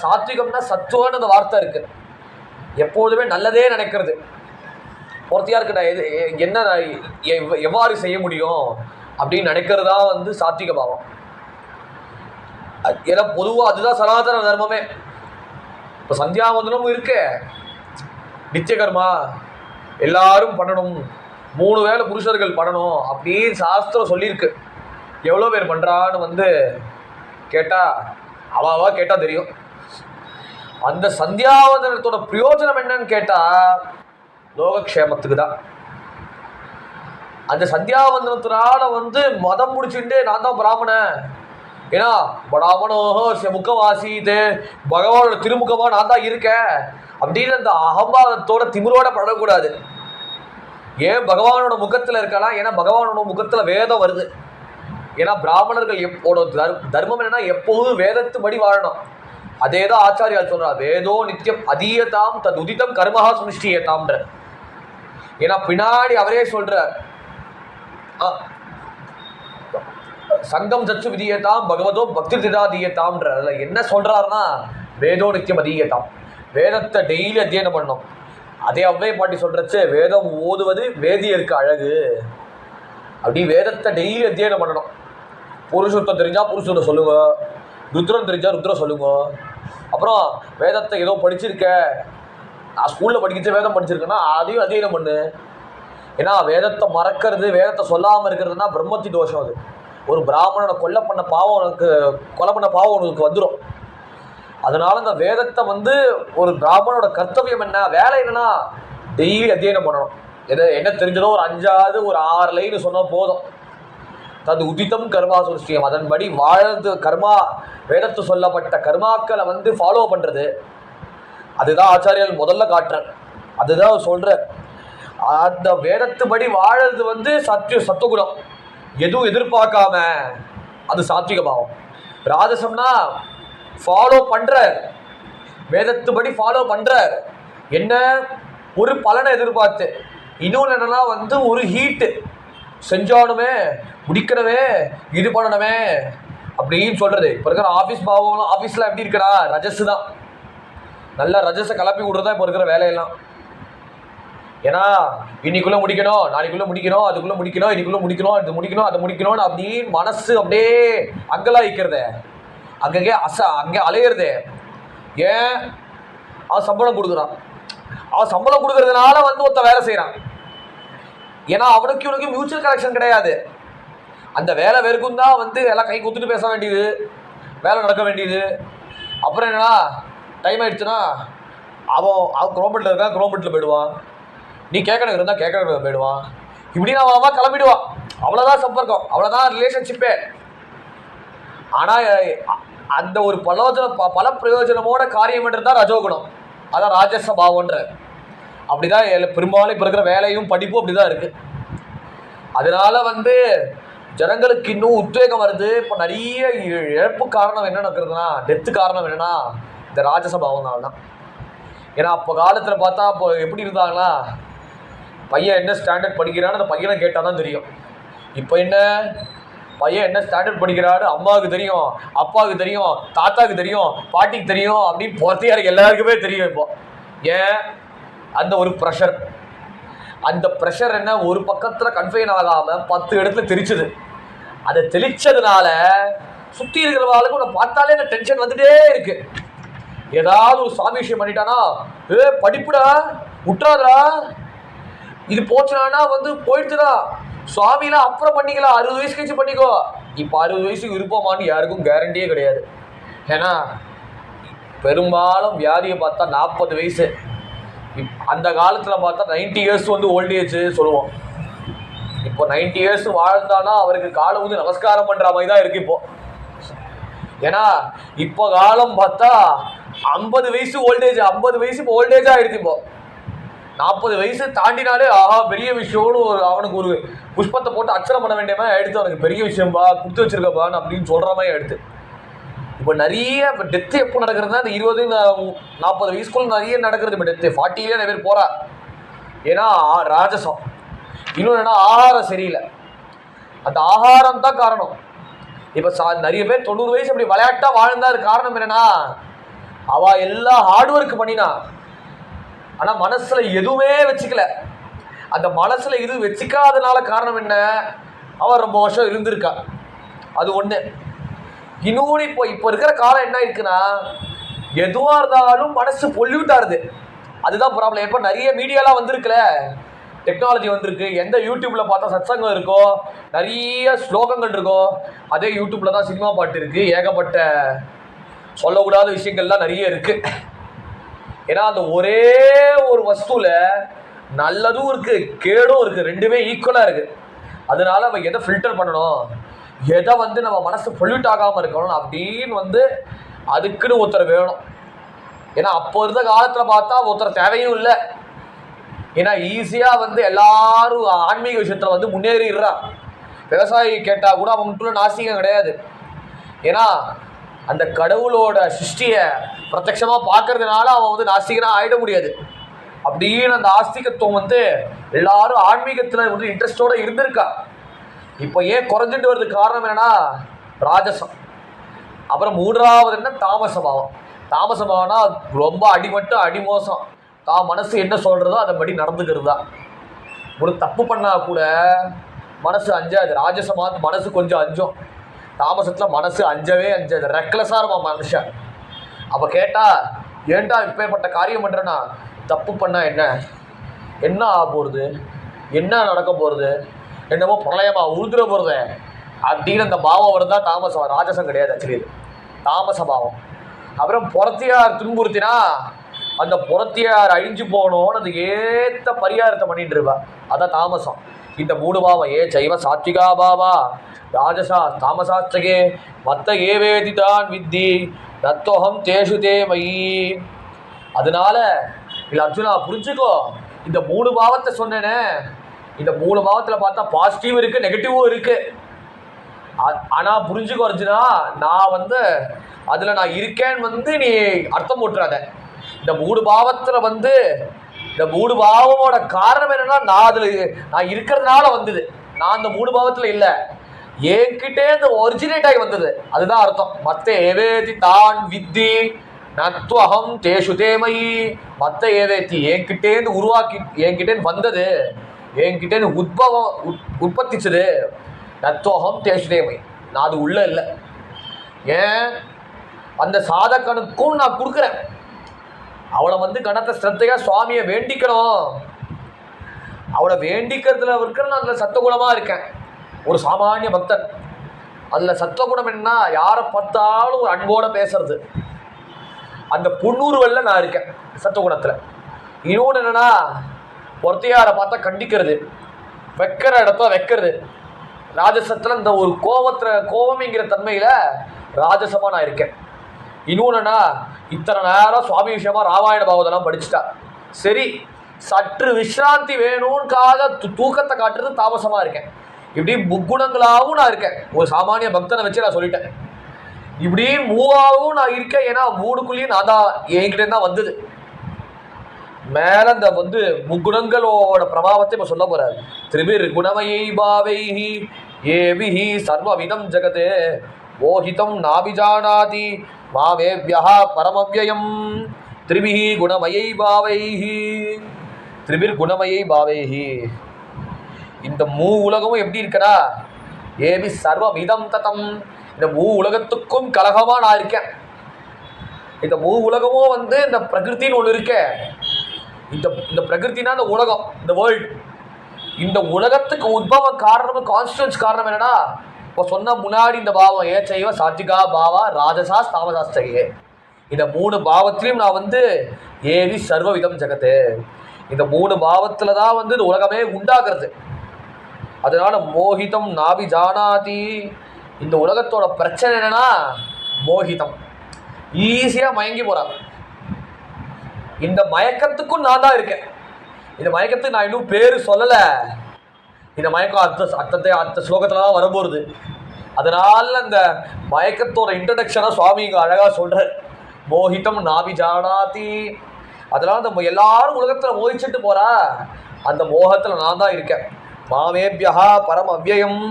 சாத்விகம்னா சத்துவன்னு அந்த வார்த்தை இருக்கு. எப்பொழுதுமே நல்லதே நினைக்கிறது. பொறுத்தியாருக்கு நான் என்ன எவ்வாறு செய்ய முடியும் அப்படின்னு நினைக்கிறதா வந்து சாத்விக பாவம். ஏன்னா பொதுவாக அதுதான் சனாதன தர்மமே. இப்போ சந்தியாவந்தனமும் இருக்கு, நித்திய கர்மா எல்லாரும் பண்ணணும், 3 வேளை புருஷர்கள் பண்ணணும் அப்படின்னு சாஸ்திரம் சொல்லியிருக்கு. எவ்வளோ பேர் பண்ணுறான்னு வந்து கேட்டால் அவாவா கேட்டால் தெரியும். அந்த சந்தியாவந்தனத்தோட பிரயோஜனம் என்னன்னு கேட்டால் லோகக்ஷேமத்துக்கு தான். அந்த சந்தியாவந்தனத்தினால மதம் முடிச்சுட்டு நான் தான் பிராமணன், ஏன்னா பிராமணோஹோ முக்கவாசித்து பகவானோட திருமுகமாக நான் தான் இருக்கேன் அப்படின்னு அந்த அகம்பாவத்தோட திமிரோட படக்கூடாது. ஏன் பகவானோட முகத்தில் இருக்கலாம்? ஏன்னா பகவானோட முகத்தில் வேதம் வருது. ஏன்னா பிராமணர்கள் தர்மம் என்னன்னா எப்போதும் வேதத்துபடி வாழணும். அதே தான் ஆச்சாரியா சொல்றார், வேதோ நித்தியம் அதீயதாம் தத் உதித்தம் கர்மஹா சுனிஷ்டியதாம்ன்ற. ஏன்னா பின்னாடி அவரே சொல்றார், சங்கம் சச்சு விதியதாம் பகவதோ பக்தி திதாதீயதாம்ன்ற. அதில் என்ன சொல்றாருன்னா வேதோ நித்தியம் அதீயதாம், வேதத்தை டெய்லி அத்தியனம் பண்ணணும். அதே அவ்வை பாட்டி சொல்றச்சு, வேதம் ஓதுவது வேதியருக்கு அழகு. அப்படி வேதத்தை டெய்லி அத்தியனம் பண்ணணும். புருஷத்தை தெரிஞ்சா புருஷத்தை சொல்லுங்க, ருத்ரம் தெரிஞ்சா ருத்ரம் சொல்லுங்க. அப்புறம் வேதத்தை ஏதோ படிச்சிருக்க, நான் ஸ்கூலில் படிக்கிற வேதம் படிச்சிருக்கேன்னா அதையும் அத்தியனம் பண்ணு. ஏன்னா வேதத்தை மறக்கிறது, வேதத்தை சொல்லாமல் இருக்கிறதுனா பிரம்மத்தி தோஷம். அது ஒரு பிராமணனை கொலை பண்ண பாவம் உனக்கு வந்துடும். அதனால இந்த வேதத்தை ஒரு பிராமணனோட கர்த்தவியம் என்ன, வேலை என்னன்னா டெய்லி அத்தியனம் பண்ணணும். என்ன தெரிஞ்சதோ ஒரு 5 ஒரு 6 லைன் சொன்னால் போதும். தது உதித்தம் கர்மா சுஷ்டியம், அதன்படி வாழ்ந்து கர்மா, வேதத்து சொல்லப்பட்ட கர்மாக்களை ஃபாலோ பண்ணுறது. அதுதான் ஆச்சாரியர்கள் முதல்ல காட்டுறேன். அதுதான் சொல்கிறேன். அந்த வேதத்துபடி வாழறது சத்துவகுணம், எதுவும் எதிர்பார்க்காம, அது சாத்விக பாவம். ராஜசம்னா ஃபாலோ பண்ற, வேதத்துபடி ஃபாலோ பண்ற, என்ன ஒரு பலனை எதிர்பார்த்து. இன்னொன்று என்னன்னா ஒரு ஹீட்டு செஞ்சானுமே முடிக்கணுமே இது பண்ணணுமே அப்படின்னு சொல்றது. இப்போ இருக்கிற ஆஃபீஸ் பாவம்லாம் ஆஃபீஸில் எப்படி இருக்கடா, ரஜஸ் தான். நல்லா ரஜஸை கிளப்பி விடுறதா இப்போ இருக்கிற வேலையெல்லாம். ஏன்னா இன்னைக்குள்ளே முடிக்கணும், நாளைக்குள்ளே முடிக்கணும், அதுக்குள்ளே முடிக்கணும், இன்னைக்குள்ளே முடிக்கணும், இது முடிக்கணும், அதை முடிக்கணும்னு அப்படின்னு மனசு அப்படியே அங்கலாய்க்கிறத, அங்கே அலையிறது. ஏன்? அவன் சம்பளம் கொடுக்குறான். அவன் சம்பளம் கொடுக்கறதுனால ஒருத்த வேலை செய்கிறான். ஏன்னா அவனுக்கு இவனுக்கு மியூச்சுவல் கனெக்ஷன் கிடையாது. அந்த வேலை வெறுக்கும் தான் எல்லாம் கை குத்துட்டு பேச வேண்டியது, வேலை நடக்க வேண்டியது. அப்புறம் என்னன்னா டைம் ஆயிடுச்சுன்னா அவன் குரோம்பெட்டில் இருக்கான், குரோம்பெட்டில் போயிடுவான். நீ கேட்கணும் இருந்தால் கேட்கணும் போயிடுவான். இப்படின்னு அவன் கிளம்பிடுவான். அவ்வளோதான் சம்பர்க்கம், அவ்வளோதான் ரிலேஷன்ஷிப்பே. ஆனால் அந்த ஒரு பல பிரயோஜனமோட காரியம் என்றுதான் ரஜோகுணம், அதான் ராஜச பாவம்ன்ற. அப்படிதான் பெரும்பாலும் இப்போ இருக்கிற வேலையும் படிப்பும் அப்படிதான் இருக்கு. அதனால ஜனங்களுக்கு இன்னும் உத்வேகம் வருது. இப்போ நிறைய இழப்பு காரணம் என்ன நடக்கிறதுனா, டெத்து காரணம் என்னன்னா இந்த ராஜச பாவம்னால தான். ஏன்னா அப்போ காலத்தில் பார்த்தா இப்போ எப்படி இருந்தாங்கன்னா, பையன் என்ன ஸ்டாண்டர்ட் படிக்கிறான்னு அந்த பையனை கேட்டால் தான் தெரியும். இப்போ என்ன, பையன் என்ன ஸ்டாண்டர்ட் படிக்கிறான்னு அம்மாவுக்கு தெரியும், அப்பாவுக்கு தெரியும், தாத்தாவுக்கு தெரியும், பாட்டிக்கு தெரியும், அப்படின்னு பொறுத்தையாருக்கு எல்லாருக்குமே தெரியும். இப்போ ஏன்? அந்த ஒரு ப்ரெஷர். அந்த ப்ரெஷர் என்ன, ஒரு பக்கத்தில் கன்ஃபைன் ஆகாமல் 10 இடத்துல தெரிச்சுது. அதை தெளிச்சதுனால சுற்றி இருக்கிறவங்களுக்கு உன்னை பார்த்தாலே அந்த டென்ஷன் வந்துட்டே இருக்கு. ஏதாவது ஒரு சாமி விஷயம் பண்ணிட்டானா, படிப்புடா விட்டுறாதா, இது போச்சுனா போயிடுச்சுடா, சுவாமிலாம் அப்புறம் பண்ணிக்கலாம், 60 வயசு கழிச்சு பண்ணிக்கோ. இப்போ 60 வயசுக்கு விருப்பமானு யாருக்கும் கேரண்டியே கிடையாது. ஏன்னா பெரும்பாலும் வியாதியை பார்த்தா 40 வயசு, அந்த காலத்தில் பார்த்தா 90 இயர்ஸ் ஓல்டேஜ் சொல்லுவோம். இப்போ 90 இயர்ஸ் வாழ்ந்தானா அவருக்கு காலம் நமஸ்காரம் பண்ணுற மாதிரி தான் இருக்கு இப்போ. ஏன்னா இப்போ காலம் பார்த்தா 50 வயசு ஓல்டேஜ், 50 வயசு இப்போ ஓல்டேஜ் ஆகிடுச்சு. இப்போ 40 வயசு தாண்டினாலே ஆஹா பெரிய விஷயம்னு அவனுக்கு ஒரு புஷ்பத்தை போட்டு அச்சரம் பண்ண வேண்டிய மாதிரி எடுத்து, அவனுக்கு பெரிய விஷயம்பா கொடுத்து வச்சிருக்கப்பான்னு அப்படின்னு சொல்கிற மாதிரி எடுத்து. இப்போ நிறைய இப்போ டெத்து எப்போ நடக்கிறதுனா இந்த 20-40 வயசுக்குள்ள நிறைய நடக்கிறது. இப்போ டெத்து 40லேயே நிறைய பேர் போகிறா. ஏன்னா ராஜசம். இன்னொன்று என்ன, ஆகாரம் சரியில்லை. அந்த ஆகாரம் தான் காரணம். இப்போ நிறைய பேர் 90 வயசு அப்படி விளையாட்டாக வாழ்ந்தாரு. காரணம் என்னன்னா, அவள் எல்லாம் ஹார்ட் ஒர்க் பண்ணினா, ஆனால் மனசில் எதுவுமே வச்சுக்கல. அந்த மனசில் எதுவும் வச்சுக்காதனால காரணம் என்ன, அவள் ரொம்ப வருஷம் இருந்திருக்கா. அது ஒன்று. இன்னொன்று இப்போ இருக்கிற காலம் என்ன இருக்குன்னா, எதுவாக இருந்தாலும் மனசு பொல்யூட் ஆகுது. அதுதான் ப்ராப்ளம். இப்போ நிறைய மீடியாலாம் வந்திருக்குல்ல, டெக்னாலஜி வந்திருக்கு. எந்த யூடியூப்ல பார்த்தா சத்சங்கம் இருக்கோ, நிறைய ஸ்லோகங்கள் இருக்கோ, அதே யூடியூப்ல தான் சினிமா பாட்டு இருக்கு. ஏகப்பட்ட சொல்லக்கூடாத விஷயங்கள்லாம் நிறைய இருக்கு. ஏன்னா அந்த ஒரே ஒரு வஸ்துல நல்லதும் இருக்கு, கேடும் இருக்கு, ரெண்டுமே ஈக்குவலா இருக்கு. அதனால நம்ம எதை ஃபில்டர் பண்ணணும், எதை நம்ம மனசு பொல்யூட் ஆகாம இருக்கணும் அப்படின்னு அதுக்குன்னு ஒருத்தர் வேணும். ஏன்னா அப்போ இருந்த காலத்துல பார்த்தா ஒருத்தர் தேவையும் இல்லை. ஏன்னா ஈஸியா எல்லாரும் ஆன்மீக விஷயத்துல முன்னேறிடுறா. விவசாயி கேட்டா கூட அவங்களுக்குள்ள நாஸ்திகம் கிடையாது. ஏன்னா அந்த கடவுளோட சிருஷ்டிய பிரத்யட்சமா பார்க்கறதுனால அவன் நாஸ்திகனா ஆயிட முடியாது. அப்படின்னு அந்த ஆஸ்திகத்துவம் எல்லாரும் ஆன்மீகத்துல இன்ட்ரெஸ்டோட இருந்திருக்கா. இப்போ ஏன் குறைஞ்சிட்டு வருது காரணம் என்னன்னா ராஜசம். அப்புறம் மூன்றாவது என்ன, தாமசபாவம். தாமசபாவம்னா ரொம்ப அடிமட்டு அடிமோசம். தான் மனசு என்ன சொல்றதோ அதன்படி நடந்துக்கிறது தான். ஒரு தப்பு பண்ணா கூட மனசு அஞ்சாது. ராஜசமா மனசு கொஞ்சம் அஞ்சும். தாமசத்துல மனசு அஞ்சவே அஞ்சாது. ரெக்லஸா இருப்பான் மனுஷன். அப்ப கேட்டா ஏன்டா இப்பேற்பட்ட காரியம் பண்றேன்னா, தப்பு பண்ணா என்ன என்ன ஆக போறது, என்ன நடக்க போறது, என்னமோ பிரளயமா உழுதுற போறது அப்படின்னு அந்த பாவம் வருதா தாமசம். ராஜசம் கிடையாது ஆக்சுவலி, தாமச பாவம். அப்புறம் புறத்தியார் துன்புறுத்தினா அந்த புறத்தியார் அழிஞ்சு போகணும்னு அது ஏத்த பரிகாரத்தை பண்ணிட்டு இருப்பா. அதான் தாமசம். இந்த மூணு பாவம் ஏ சைவ சாத்விகா பாவா ராஜசா தாமசாஸ்தகே மத்த ஏவேதி தான் வித்தி தத்தோகம் தேஷு தே மயி. அதனால இல்லை அர்ஜுனா புரிஞ்சுக்கோ, இந்த மூணு பாவத்தை சொன்னேனே, இந்த மூணு பாவத்துல பார்த்தா பாசிட்டிவ் இருக்கு, நெகட்டிவும் இருக்கு. ஆனா புரிஞ்சுக்கோ அர்ஜுனா, நான் அதுல நான் இருக்கேன்னு நீ அர்த்தம் போட்டுறாத. இந்த மூணு பாவத்துல இந்த மூணு பாவமோட காரணம் என்னன்னா நான் இருக்கிறதுனால வந்தது. நான் அந்த மூணு பாவத்துல இல்ல, என்கிட்டே இந்த ஒரிஜினேட் ஆகி வந்தது. அதுதான் அர்த்தம். மத்த ஏவேதி தான் வித்தி நத்வகம் தேஷு தேமயி. மத்த ஏவேத்தி என்கிட்டேந்து உருவாக்கி, என்கிட்டேந்து வந்தது, என்கிட்டேந்து உற்பத்திச்சது. நத்வகம் தேஷு தேமயி, நான் அது உள்ள இல்லை. ஏன் அந்த சாதகனுக்கும் நான் கொடுக்குறேன். அவளை கணத்தை ஸ்ரத்தையா சுவாமியை வேண்டிக்கணும். அவளை வேண்டிக்கிறதுல இருக்கிற நான் அதில் சத்துவகுணமா இருக்கேன். ஒரு சாமானிய பக்தன். அதில் சத்துவகுணம் என்ன, யாரை பார்த்தாலும் ஒரு அன்போட பேசுறது, அந்த புன்னூறுவல்ல நான் இருக்கேன் சத்துவகுணத்தில். இன்னொன்று என்னன்னா, ஒருத்தையாரை பார்த்தா கண்டிக்கிறது, வைக்கிற இடத்த வைக்கிறது. ராஜசத்தில் இந்த ஒரு கோபம்ங்கிற தன்மையில ராஜசமா நான் இருக்கேன். இன்னொன்னா, இத்தனை நேரம் சுவாமி விஷயமா ராமாயண பாகவதெல்லாம் படிச்சுட்டா, சரி சற்று விசிராந்தி வேணும்னுக்காக தூக்கத்தை காட்டுறது தாமசமா இருக்கேன். இப்படி முக்குணங்களாகவும் நான் இருக்கேன். ஒரு சாமானிய பக்தனை வச்சு நான் சொல்லிட்டேன். இப்படி மூவாகவும் நான் இருக்கேன். ஏன்னா மூணுக்குள்ளேயும் நான் தான், என்கிட்ட தான் வந்தது. மேல இந்த முக்குணங்களோட பிரபாவத்தை இப்ப சொல்ல போறாரு. திரிபிர் குணமயை பாவைஹி ஏபிஹி சர்வவிதம் ஜெகதே மோஹிதம் நாபிஜானாதி மாவேவ்யஹ பரமவ்யயம். திரிபிஹி குணமயை பாவைஹி, திரிபிர் குணமயை பாவைஹி. இந்த மூ உலகமும் எப்படி இருக்கனா, ஏபி சர்வவிதம் ததம். இந்த மூ உலகத்துக்கும் கலகமா நான் இருக்கேன். இந்த மூ உலகமும் இந்த பிரகிருத்தின்னு ஒன்று இருக்க. இந்த பிரகிருத்தினா இந்த உலகம், இந்த வேர்ல்டு. இந்த உலகத்துக்கு உத்பவ காரணம், கான்ஸ்டன்ஸ் காரணம் என்னன்னா, இப்போ சொன்ன முன்னாடி இந்த பாவம் ஏச்சைவ சாத்விகா பாவா ராஜசாஸ் தாமசாஸ்தகே. இந்த மூணு பாவத்திலையும் நான் ஏவி சர்வவிதம் ஜெகத்து. இந்த மூணு பாவத்துல தான் இந்த உலகமே உண்டாகிறது. அதனால மோகிதம் நாபி ஜானாதி. இந்த உலகத்தோட பிரச்சனை என்னன்னா மோகிதம், ஈஸியா மயங்கி போறாங்க. இந்த மயக்கத்துக்கும் நான் தான் இருக்கேன். இந்த மயக்கத்துக்கு நான் இன்னும் பேரு சொல்லல. இந்த மயக்கம் அடுத்த ஸ்லோகத்துல தான் வரப்போறது. அதனால இந்த மயக்கத்தோட இன்ட்ரடக்ஷனை சுவாமி இங்க அழகா சொல்ற. மோகிதம் நாபி ஜானாதி. அதனால நம்ம எல்லாரும் உலகத்துல மோகிச்சுட்டு போறா, அந்த மோகத்துல நான் தான் இருக்கேன். மாவேபியா பரம் அவ்யயம்.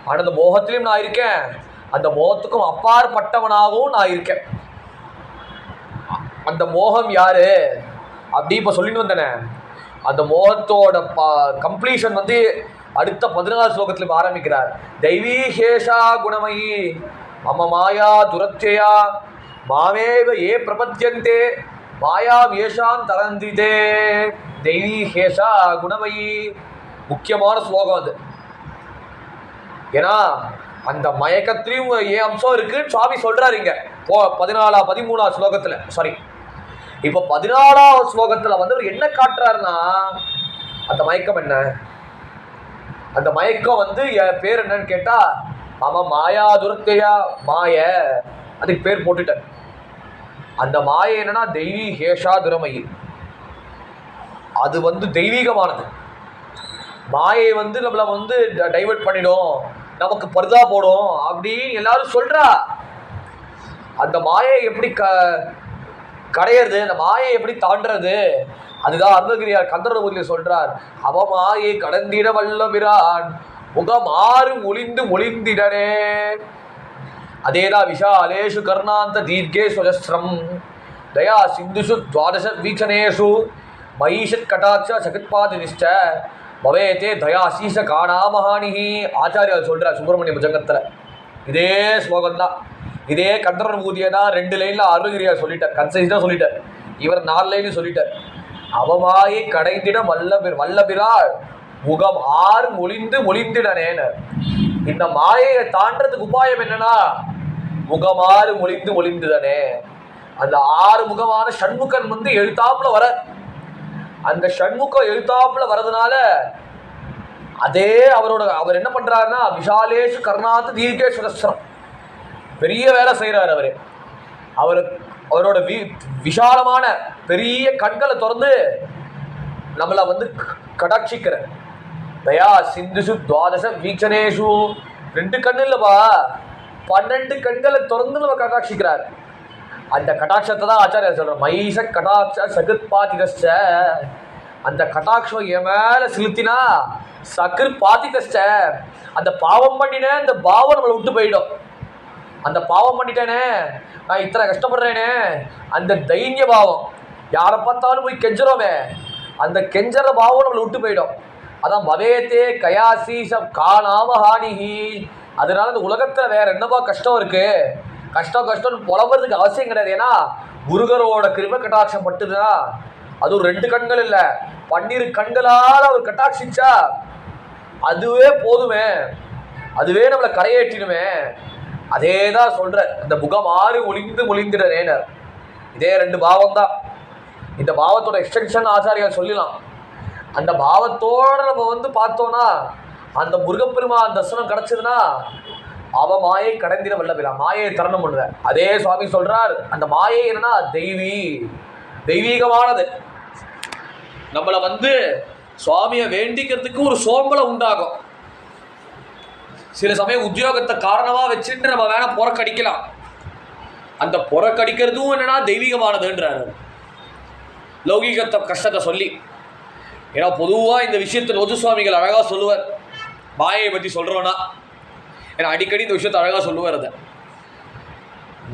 ஆனால் அந்த மோகத்திலையும் நான் இருக்கேன், அந்த மோகத்துக்கும் அப்பாற்பட்டவனாகவும் நான் இருக்கேன். அந்த மோகம் யாரு அப்படி இப்போ சொல்லிட்டு வந்தேனே, அந்த மோகத்தோட கம்ப்ளீஷன் அடுத்த 14 ஸ்லோகத்தில் ஆரம்பிக்கிறார். தெய்வீகேஷா குணமயி மம மாயா துரத்யா மாமேவ ஏ பிரபத்யந்தே மாயாம் ஏஷாம் தரந்திதே தெய்வீ ஹேஷா குணமயி. முக்கியமான ஸ்லோகம் அது. ஏன்னா அந்த மயக்கத்திலையும் ஏன் அம்சம் இருக்குன்னு சுவாமி சொல்றாரு இங்க 13வது ஸ்லோகத்துல. சாரி, இப்போ 14வது ஸ்லோகத்துல வந்து என்ன காட்டுறாருன்னா, அந்த மயக்கம் என்ன, அந்த மயக்கம் வந்து என் பேர் என்னன்னு கேட்டா, அவன் மாயா துரத்தையா மாய, அதுக்கு பேர் போட்டுட்டேன். அந்த மாயை என்னன்னா தெய்வீ ஹேஷா துரமயி. அது வந்து தெய்வீகமானது. மாயை வந்து நம்மள வந்து டைவர்ட் பண்ணிடும், நமக்கு பர்தா போடும் அப்படின்னு எல்லாரும் சொல்றா. அந்த மாயை எப்படி கடையிறது, அந்த மாயை எப்படி தாண்டறது, அதுதான் அருணகிரியார் கந்தரபுரியில சொல்றார். அவ மாயை கடந்திட வல்லபிரான் முகமாறு ஒளிந்து ஒளிந்திடனே. அதேதான் விஷாலேஷு கர்ணாந்த தீர்க்கே சுஜஸ்ரம் தயா சிந்துஷு துவாதச வீக்ஷணேஷு மகிஷத் கட்டாட்ச சகத்பாதிஷ்ட பவேதே தயா சீச காணாமஹானிஹி. ஆச்சாரியார் சொல்றார் சுப்பிரமணிய புஜங்கத்தில். இதே ஸ்லோகம் தான், இதே கந்தரபூதியை தான் 2 லைன்ல அருணகிரியார் சொல்லிட்டார், கன்சைஸாக சொல்லிட்டார். இவர் 4 லைன் சொல்லிட்டார். அவமாயை கடைந்திட வல்லபிராள் முகம் ஆறு ஒளிந்து ஒளிந்திடனேன்னு. இந்த மாயையை தாண்டறதுக்கு உபாயம் என்னன்னா, முகமாறு ஒளிந்து ஒளிந்துதானே. அந்த 6 முகமான ஷண்முகன் வந்து எழுத்தாப்புல வர, அந்த ஷண்முகம் எழுத்தாப்புல வரதுனால அதே அவர் என்ன பண்றாருன்னா, விஷாலேஷு கர்ணாத்து தீர்க்கேஸ்வரஸ்வரம் பெரிய வேலை செய்யறாரு அவரு. அவரோட விஷாலமான பெரிய கண்களை திறந்து நம்மளை வந்து கடாட்சிக்கிற. தயா சிந்துஷு துவாதச வீக்ஷணேஷு, 2 கண்ணு இல்லப்பா, 12 கண்களை திறந்து நம்ம கடாட்சிக்கிறார். அந்த கடாட்சத்தை தான் ஆச்சாரியார் சொல்ற, மைஷ கடாட்ச சகிர்பாதிதஸ்ச. அந்த கடாட்சம் என் மேல செலுத்தினா சகிர்பாதிதஸ்ச, அந்த பாவம் பண்ணினே அந்த பாவம் நம்மளை விட்டு போயிடும். அந்த பாவம் பண்ணிட்டேனே, நான் இத்தனை கஷ்டப்படுறேனே, அந்த தைரிய பாவம், யாரை பார்த்தாலும் போய் கெஞ்சுறோமே, அந்த கெஞ்சற பாவம் நம்மளை விட்டு போயிடும். அதான் பவேத்தே கயாசீசம் காணாமஹானிஹி. அதனால இந்த உலகத்தில் வேற என்னப்பா கஷ்டம் இருக்கு, கஷ்டம்னு புலம்புறதுக்கு அவசியம் கிடையாது. ஏன்னா முருகரோட கிருபை கட்டாட்சம் பட்டுதுன்னா, அதுவும் 2 கண்கள் இல்லை 12 கண்களால் அவர் கட்டாட்சிச்சா அதுவே போதுமே, அதுவே நம்மளை கரையேற்றினுமே. அதே தான் சொல்ற, இந்த முகமாறு ஒளிந்து ஒளிந்திடனேனர். இதே 2 பாவம் தான். இந்த பாவத்தோட எக்ஸ்டென்ஷன் ஆச்சாரியார் சொல்லலாம். அந்த பாவத்தோட நம்ம வந்து பார்த்தோம்னா, அந்த முருகப்பெருமான் தரிசனம் கிடைச்சதுன்னா அவ மாயை கடந்திட வல்லபிரா, மாயை தரணம் பண்ணுவ. அதே சுவாமி சொல்றார், அந்த மாயை என்னன்னா தெய்வீகமானது. நம்மளை வந்து சுவாமியை வேண்டிக்கிறதுக்கு ஒரு சோம்பலை உண்டாகும். சில சமயம் உத்தியோகத்தை காரணமா வச்சுட்டு நம்ம வேணா புறக்கடிக்கலாம். அந்த புறக்கடிக்கிறதும் என்னன்னா தெய்வீகமானதுன்றாரு, லௌகிகத்தை கஷ்டத்தை சொல்லி. ஏன்னா பொதுவாக இந்த விஷயத்தில் ஒது சுவாமிகள் அழகாக சொல்லுவார், மாயை பற்றி சொல்கிறோன்னா. ஏன்னா அடிக்கடி இந்த விஷயத்தை அழகாக சொல்லுவார். அதை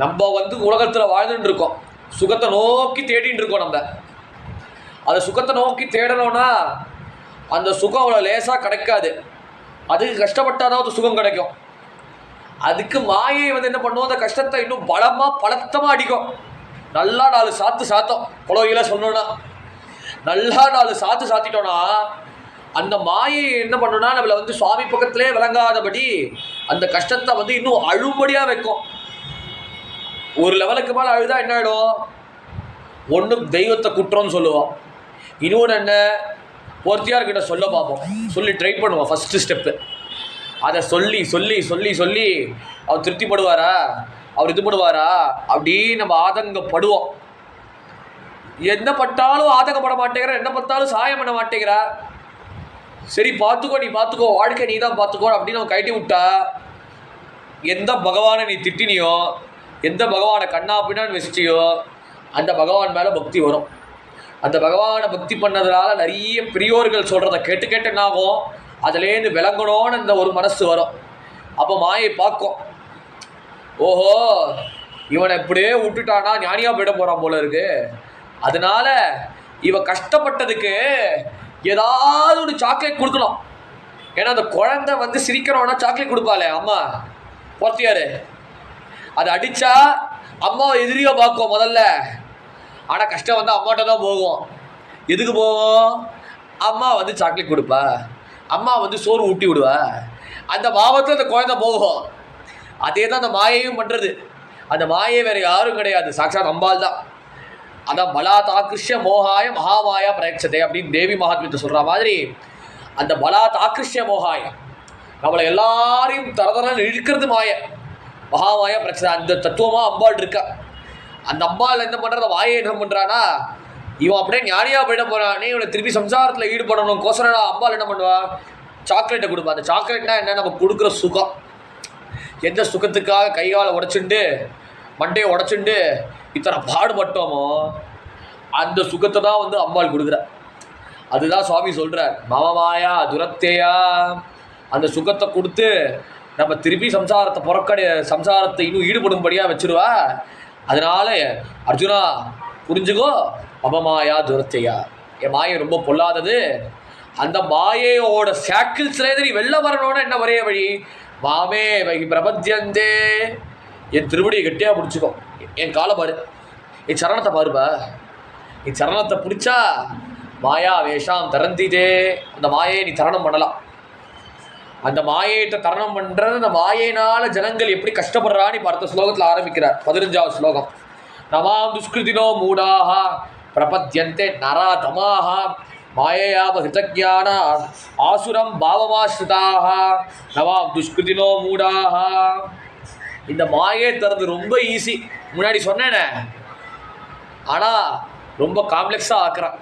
நம்ம வந்து உலகத்தில் வாழ்ந்துட்டு இருக்கோம், சுகத்தை நோக்கி தேடின்னு இருக்கோம். நம்ம அந்த சுகத்தை நோக்கி தேடணும்னா அந்த சுகம் அவ்வளோ லேசாக கிடைக்காது. அதுக்கு கஷ்டப்பட்டாதான் அது சுகம் கிடைக்கும். அதுக்கு மாயை வந்து என்ன பண்ணுவோம், அந்த கஷ்டத்தை இன்னும் பலத்தமாக அடிக்கும். நல்லா 4 சாத்து சாத்தோம், குலவையில் சொல்லணும்னா நல்லா 4 சாத்து சாத்திட்டோன்னா அந்த மாயை என்ன பண்ணுன்னா நம்மளை வந்து சுவாமி பக்கத்திலே விளங்காதபடி அந்த கஷ்டத்தை வந்து இன்னும் அழுபடியாக வைக்கும். ஒரு லெவலுக்கு மேலே அழுதா என்ன ஆகிடும், ஒன்று தெய்வத்தை குற்றம்னு சொல்லுவோம், இன்னொன்று என்ன பொறுத்தியார்கிட்ட சொல்ல பார்ப்போம், சொல்லி ட்ரை பண்ணுவோம். ஃபஸ்ட்டு ஸ்டெப்பு அதை சொல்லி சொல்லி சொல்லி சொல்லி அவர் திருப்திப்படுவாரா, அவர் இது பண்ணுவாரா அப்படின்னு நம்ம ஆதங்கப்படுவோம். என்ன பட்டாலும் ஆதங்கப்பட மாட்டேங்கிறா, என்ன பார்த்தாலும் சாயம் பண்ண மாட்டேங்கிறா. சரி பார்த்துக்கோ, நீ பார்த்துக்கோ, வாழ்க்கை நீ தான் பார்த்துக்கோ அப்படின்னு நம்ம கைட்டி விட்டா, எந்த பகவானை நீ திட்டினியோ, எந்த பகவானை கண்ணா பின்னான்னு வச்சிட்டியோ, அந்த பகவான் மேலே பக்தி வரும். அந்த பகவானை பக்தி பண்ணதுனால நிறைய பெரியோர்கள் சொல்கிறத கேட்டு கேட்டு என்னாகும், அதுலேருந்து விளங்கணும்னு அந்த ஒரு மனசு வரும். அப்போ மாயை பார்க்கும், ஓஹோ இவனை இப்படியே விட்டுட்டானா ஞானியாக போயிட போகிறான் போல இருக்கு, அதனால இவன் கஷ்டப்பட்டதுக்கு ஏதாவது ஒரு சாக்லேட் கொடுக்கணும். ஏன்னா அந்த குழந்தை வந்து சிரிக்கிறோன்னா சாக்லேட் கொடுப்பாளே அம்மா பொறுத்தியாரு, அதை அடித்தா அம்மாவை எதிரியாக பார்க்கும் முதல்ல. ஆனால் கஷ்டம் வந்து அம்மாட்ட தான் போகும். எதுக்கு போவோம்? அம்மா வந்து சாக்லேட் கொடுப்பா, அம்மா வந்து சோறு ஊட்டி விடுவா, அந்த பாவத்தில் அந்த குழந்தை போகும். அதே தான் அந்த மாயையும் பண்ணுறது. அந்த மாயை வேறு யாரும் கிடையாது, சாட்சாத் அம்பாள் தான். அதான் பலாத் ஆக்ருஷ்ய மோகாய மகாமாயா பிரயட்சத்தை அப்படின்னு தேவி மகாத்மியத்தை சொல்கிற மாதிரி அந்த பலாத் ஆக்ருஷ்ய மோகாய நம்மளை எல்லாரையும் தரதரன்னு இழுக்கிறது மாய மகாமாயா பிரச்சனை. அந்த தத்துவமாக அம்பாள் இருக்கா. அந்த அம்பாள் என்ன பண்ணுறத மாயை என்ன பண்ணுறான்னா, இவன் அப்படியே ஞானியாக போயிட போகிறானே, இவனை திருப்பி சம்சாரத்தில் ஈடுபடணும் கோசரா அம்பாள் என்ன பண்ணுவா, சாக்லேட்டை கொடுப்பா. அந்த சாக்லேட்னா என்ன, நம்ம கொடுக்குற சுகம். எந்த சுகத்துக்காக கைகாலை உடச்சுண்டு மண்டையை உடச்சுண்டு இத்தனை பாடுபட்டோமோ அந்த சுகத்தை தான் வந்து அம்பாள் கொடுக்குற. அதுதான் சுவாமி சொல்கிறார், மமமாயா துரத்தேயா. அந்த சுகத்தை கொடுத்து நம்ம திருப்பி சம்சாரத்தை இன்னும் ஈடுபடும்படியாக வச்சுருவா. அதனால அர்ஜுனா புரிஞ்சுக்கோ, மமமாயா துரத்தையா, என் மாயை ரொம்ப பொல்லாதது. அந்த மாயையோட சாக்கிள்ஸ்லேருந்து நீ வெளில வரணும்னா என்ன ஒரே வழி, மாமே வகி பிரபத்தியந்தே, என் திருவடியை கட்டியாக பிடிச்சிக்கோ. என் காலை பாரு, என் சரணத்தை பாருப்பா. என் சரணத்தை பிடிச்சா மாயா வேஷாம் தரந்திதே, அந்த மாயை நீ தரணம் பண்ணலாம். அந்த மாயையிட்ட தரணம் பண்ணுறது, அந்த மாயினால் ஜனங்கள் எப்படி கஷ்டப்படுறான்னு இப்போ அடுத்த ஸ்லோகத்தில் ஆரம்பிக்கிறார். 15வது ஸ்லோகம். நமாம் துஷ்கிருதினோ மூடாக பிரபத்யந்தே நரா தமாக மாயையாப ஹிருதஜான ஆசுரம் பாவமாஸ்ருதாக நவாம் துஷ்கிருதினோ மூடாக. இந்த மாயை தரது ரொம்ப ஈஸி, முன்னாடி சொன்னேனே, ஆனால் ரொம்ப காம்ப்ளெக்ஸாக ஆக்குறான்.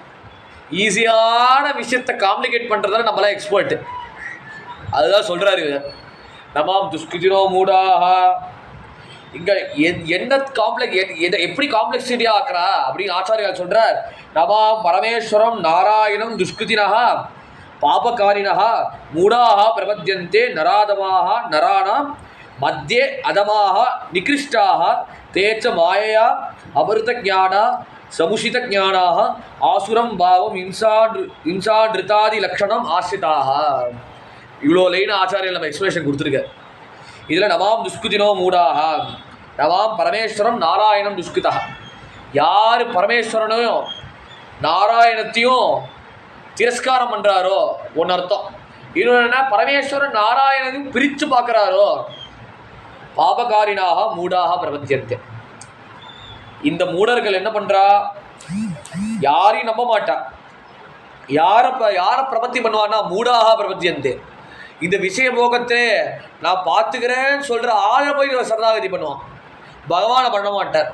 ஈஸியான விஷயத்தை காம்ப்ளிகேட் பண்ணுறதால நம்மளாம் எக்ஸ்பர்ட்டு. அதுதான் சொல்கிறாரு நமாம் துஷ்கிருதினோ மூடாக. இங்கே என்ன எப்படி காம்ப்ளெக்சிட்டியாக ஆக்குறா அப்படின்னு ஆச்சாரியால் சொல்கிறார். நமாம் பரமேஸ்வரம் நாராயணம் துஷ்கிருதினஹ பாபகாரிணஹ மூடாக பிரபத்யந்தே நராதமாக நராணாம் மத்தியே அதமாக நிகிருஷ்டாக தேச்ச மாயையா அபருத ஞான சமுஷித ஞானாக ஆசுரம் பாவம் இம்சான்றிருத்தாதி லக்ஷணம் ஆசிரிதாக. இவ்வளோ லைன் ஆச்சாரியர் நம்ம எக்ஸ்பிளேஷன் கொடுத்துருக்க. இதில் நமாம் துஷ்கிருதினோ மூடாக, நமாம் பரமேஸ்வரம் நாராயணம் துஷ்கிருதா. யார் பரமேஸ்வரனையும் நாராயணத்தையும் திரஸ்காரம் பண்ணுறாரோ ஒன்று அர்த்தம். இன்னொன்று, பரமேஸ்வரன் நாராயணனையும் பிரித்து பார்க்குறாரோ பாபகாரினாக மூடாக பிரபத்தியந்தே. இந்த மூடர்கள் என்ன பண்ணுறா, யாரையும் நம்ப மாட்டா. யாரை பிரபத்தி பண்ணுவான்னா மூடாக பிரபத்தியந்தே. இந்த விஷய போகத்தை நான் பார்த்துக்கிறேன்னு சொல்கிற ஆளை போய் சரணாகதி பண்ணுவான், பகவானை பண்ண மாட்டார்.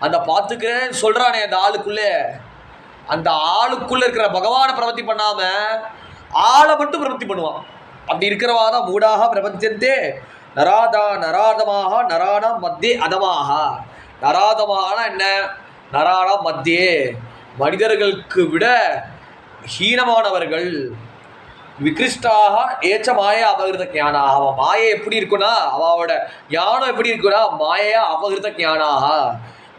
அந்த பார்த்துக்கிறேன்னு சொல்கிறானே அந்த ஆளுக்குள்ளே இருக்கிற பகவானை பிரபத்தி பண்ணாமல் ஆளை மட்டும் பிரபத்தி பண்ணுவான். அப்படி இருக்கிறவா தான் மூடாக பிரபத்தியந்தே நராதமாக நராணா மத்தியே அதமாக. நராதமான என்ன, நராணா மத்தியே, மனிதர்களுக்கு விட ஹீனமானவர்கள். விகிருஷ்டாக ஏச்ச மாயா அபகிருத ஞானாக. அவன் மாயை எப்படி இருக்குன்னா, அவளோட ஞானம் எப்படி இருக்குன்னா மாயா அபகிருத ஞானாக.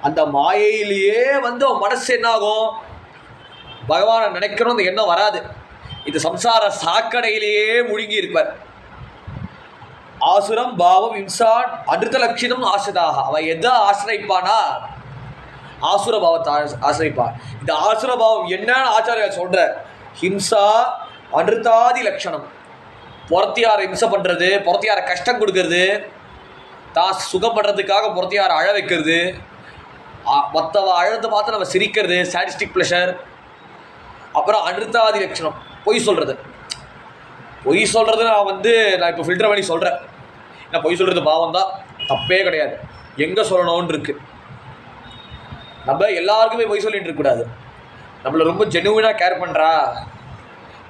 அந்த மாயையிலேயே வந்து அவன் மனசு என்னாகும், பகவானை நினைக்கணும் அந்த எண்ணம் வராது. இந்த சம்சார சாக்கடையிலேயே முழுங்கி இருப்பார். ஆசுரம் பாவம் இம்சான் அனிருத்த லட்சணம் ஆசிரிதாக. அவன் எதை ஆசிரிப்பானா, ஆசுர பாவத்தை ஆசிரிப்பான். இந்த ஆசுர பாவம் என்னன்னு ஆச்சாரியா சொல்ற, ஹிம்சா அனிருத்தாதி லட்சணம். புறத்தியாரை ஹிம்சை பண்ணுறது, புறத்தியாரை கஷ்டம் கொடுக்கறது, தான் சுகப்படுறதுக்காக புறத்தியாரை அழ வைக்கிறது, மற்றவ அழத்தை பார்த்து நம்ம சிரிக்கிறது, சாடிஸ்டிக் ப்ளஷர். அப்புறம் அனிருத்தாதி லட்சணம் பொய் சொல்கிறது. பொய் சொல்கிறது நான் இப்போ ஃபில்டர் பண்ணி சொல்கிறேன். நான் பொய் சொல்கிறது பாவம் தான், தப்பே கிடையாது. எங்கே சொல்லணும்னு இருக்குது. நம்ம எல்லாருக்குமே பொய் சொல்லிட்டு இருக்கக்கூடாது. நம்மளை ரொம்ப ஜெனுவினாக கேர் பண்ணுறா,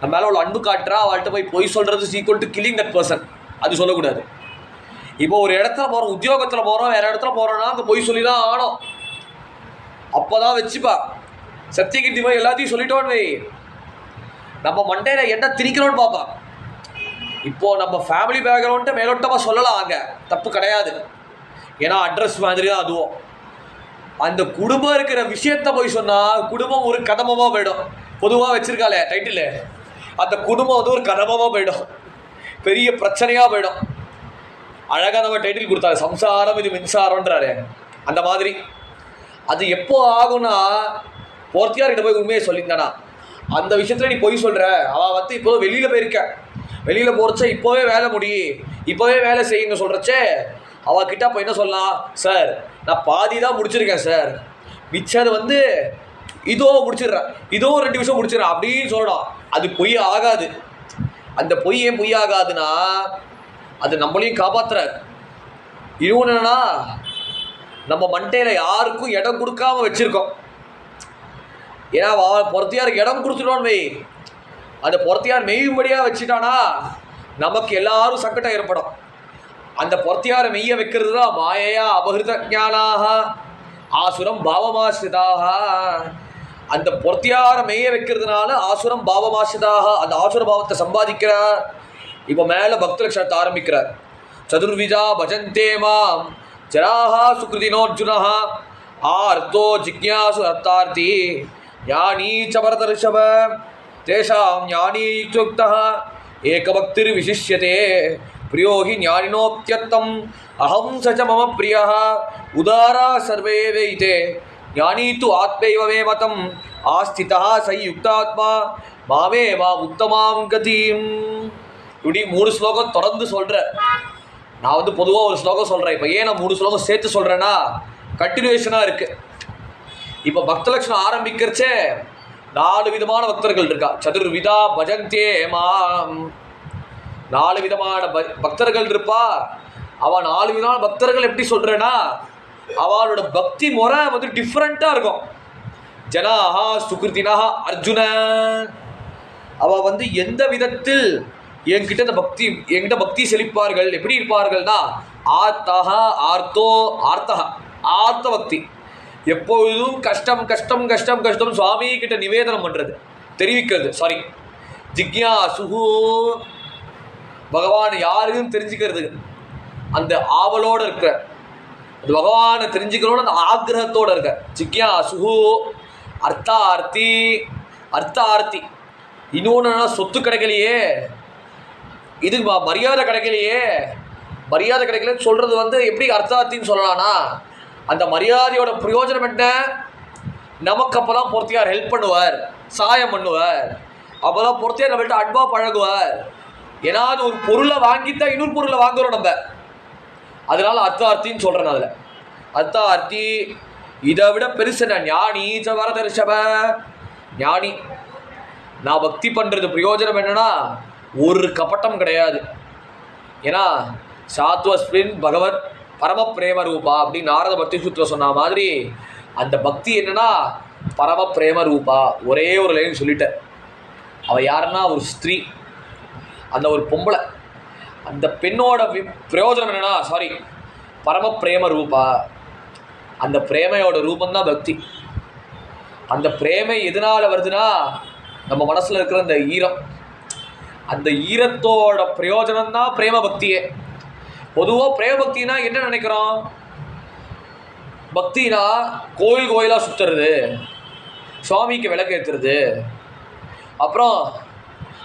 நம்ம மேலே உள்ள அன்பு காட்டுறா, அவள்கிட்ட போய் பொய் சொல்கிறது equal to killing that person. அது சொல்லக்கூடாது. இப்போ ஒரு இடத்துல போகிறோம், உத்தியோகத்தில் போகிறோம், வேறு இடத்துல போகிறோன்னா அங்கே பொய் சொல்லி தான் ஆனோம். அப்போ தான் வச்சுப்பா. சத்தியகீர்த்தி போய் எல்லாத்தையும் சொல்லிட்டோன்னு வை, நம்ம மண்டையில் என்ன திணிக்கணும்னு பார்ப்பான். இப்போது நம்ம ஃபேமிலி பேக்ரவுண்ட்டை மேலோட்டமாக சொல்லலாம், அங்கே தப்பு கிடையாது. ஏன்னா அட்ரஸ் மாதிரி தான் அதுவும். அந்த குடும்பம் இருக்கிற விஷயத்த போய் சொன்னால் குடும்பம் ஒரு கதமமாக போயிடும். பொதுவாக வச்சுருக்காளே டைட்டில், அந்த குடும்பம் ஒரு கதமமாக போயிடும், பெரிய பிரச்சனையாக போயிடும். அழகாக நம்ம டைட்டில் கொடுத்தாரு, சம்சாரம் இது மின்சாரம்ன்றாரு. அந்த மாதிரி அது எப்போ ஆகும்னா பொறுத்தியார்கிட்ட போய் உண்மையை சொல்லியிருந்தானா, அந்த விஷயத்துல நீ பொய் சொல்ற, அவள் வந்து இப்போ வெளியில் போயிருக்க, வெளியில் போகிறச்ச இப்போவே வேலை இப்போவே வேலை செய்யணும்னு சொல்கிறச்சே அவகிட்ட அப்போ என்ன சொல்லலாம், சார் நான் பாதி தான் முடிச்சிருக்கேன் சார், மிச்சது வந்து இதோ முடிச்சிடுறேன், இதோ 2 விஷயம் முடிச்சிடறேன் அப்படின்னு சொல்லலாம். அது பொய் ஆகாது. அந்த பொய் ஏன் பொய் ஆகாதுன்னா, அது நம்மளையும் காப்பாற்றுறாரு. இன்னொன்று என்னன்னா, நம்ம மண்டையில் யாருக்கும் இடம் கொடுக்காம வச்சுருக்கோம். ஏன்னா பொறுத்தியாருக்கு இடம் கொடுத்துட்டோன்னு வை, அந்த பொறுத்தியார் மெய்யும்படியாக வச்சுட்டானா நமக்கு எல்லாரும் சங்கடம் ஏற்படும். அந்த பொறுத்தியாரை மெய்ய வைக்கிறது தான் மாயையா அபகிருத ஞானாக ஆசுரம் பாவமாசிரிதாக. அந்த பொறுத்தியாரை மெய்ய வைக்கிறதுனால ஆசுரம் பாவமாசிரிதாக, அந்த ஆசுர பாவத்தை சம்பாதிக்கிறார். இப்போ மேலே பக்த லட்சணத்தை ஆரம்பிக்கிறார். சதுர்விஜா பஜந்தே மாம் ஜராஹா சுக்ருதினோர்ஜுனஹ ஆர்த்தோ ஜிக்யாசு அர்த்தார்த்தி ஞானீ ச பரதர்ஷப தேஷாம் ஞானீ யுக்தः ஏகபக்திர் விசிஷ்யதே பிரியோ ஹி ஞானினோப்யர்த்தம் அஹம் ச மம பிரியः உதாரா சர்வே வைதே ஞானீ து ஆத்மைவ மே மதம் ஆஸ்திதா சை யுக்தாத்மா மாமே மா உத்தமாம் கதிம். இப்படி 3 ஸ்லோகம் தொடர்ந்து சொல்கிறேன். நான் வந்து பொதுவாக ஒரு ஸ்லோகம் சொல்கிறேன். இப்போ ஏன் நான் 3 ஸ்லோகம் சேர்த்து சொல்கிறேன்னா, கண்டினியூஷனாக இருக்குது. இப்போ பக்த லட்சணம் ஆரம்பிக்கிறச்சே 4 விதமான பக்தர்கள் இருக்கா. சதுர்விதா பஜந்தே மாம், 4 விதமான பக்தர்கள் இருப்பா. அவள் 4 விதமான பக்தர்கள் எப்படி சொல்கிறேன்னா, அவளோட பக்தி முறை வந்து டிஃப்ரெண்ட்டாக இருக்கும். ஜனாஹா சுகிருத்தினா அர்ஜுன, அவள் வந்து எந்த விதத்தில் என்கிட்ட பக்தி செழிப்பார்கள், எப்படி இருப்பார்கள்னா ஆர்த்தஹா ஆர்த்தோ ஆர்த்தஹா ஆர்த்த பக்தி, எப்பொழுதும் கஷ்டம் கஷ்டம் கஷ்டம் கஷ்டம் சுவாமி கிட்ட நிவேதனம் பண்ணுறது, தெரிவிக்கிறது. ஜிக்யாசுஹு, பகவான் யாருக்கும் தெரிஞ்சுக்கிறது அந்த ஆவலோடு இருக்கிற, அந்த பகவானை தெரிஞ்சுக்கிறோட அந்த ஆக்கிரகத்தோடு இருக்க. ஜிக்யாசுஹு அர்த்தார்த்தி, அர்த்தார்த்தி. இன்னொன்று சொத்து கிடைக்கலையே, இது மரியாதை கிடைக்கலையே, மரியாதை கிடைக்கலன்னு சொல்கிறது வந்து எப்படி அர்த்தார்த்தின்னு சொல்லலாம்னா, அந்த மரியாதையோட பிரயோஜனம் என்ன, நமக்கு அப்போலாம் பொறுத்தியார் ஹெல்ப் பண்ணுவார், சாயம் பண்ணுவார், அப்போலாம் பொறுத்தியார் நம்மள்கிட்ட அன்பாக பழகுவார். ஏதாவது ஒரு பொருளை வாங்கித்தான் இன்னொரு பொருளை வாங்குறோம் நம்ம, அதனால அர்த்தார்த்தின்னு சொல்கிறேன். அதில் அர்த்தார்த்தி இதை விட பெருசு என்ன, ஞானி ச வரதர்ஷப, ஞானி. நான் பக்தி பண்ணுறது பிரயோஜனம் என்னன்னா, ஒரு கபட்டம் கிடையாது. ஏன்னா சாத்வஸ்மின் பகவத் பரம பிரேம ரூபா அப்படின்னு நாரத பக்தி சூத்திரம் சொன்ன மாதிரி, அந்த பக்தி என்னன்னா பரம பிரேம ரூபா. ஒரே ஒரு லைன் சொல்லிட்டேன். அவள் யாருன்னா ஒரு ஸ்திரீ, அந்த ஒரு பொம்பளை, அந்த பெண்ணோட பிரயோஜனம் என்னன்னா பரம பிரேம ரூபா. அந்த பிரேமையோட ரூபந்தான் பக்தி. அந்த பிரேமை எதனால் வருதுன்னா, நம்ம மனசில் இருக்கிற அந்த ஈரம், அந்த ஈரத்தோட பிரயோஜனம் தான் பிரேம பக்தியே. பொதுவாக பிரேம பக்தினா என்ன நினைக்கிறோம், பக்தினா கோயில் கோயிலாக சுற்றுறது, சுவாமிக்கு விளக்கு ஏற்றுறது, அப்புறம்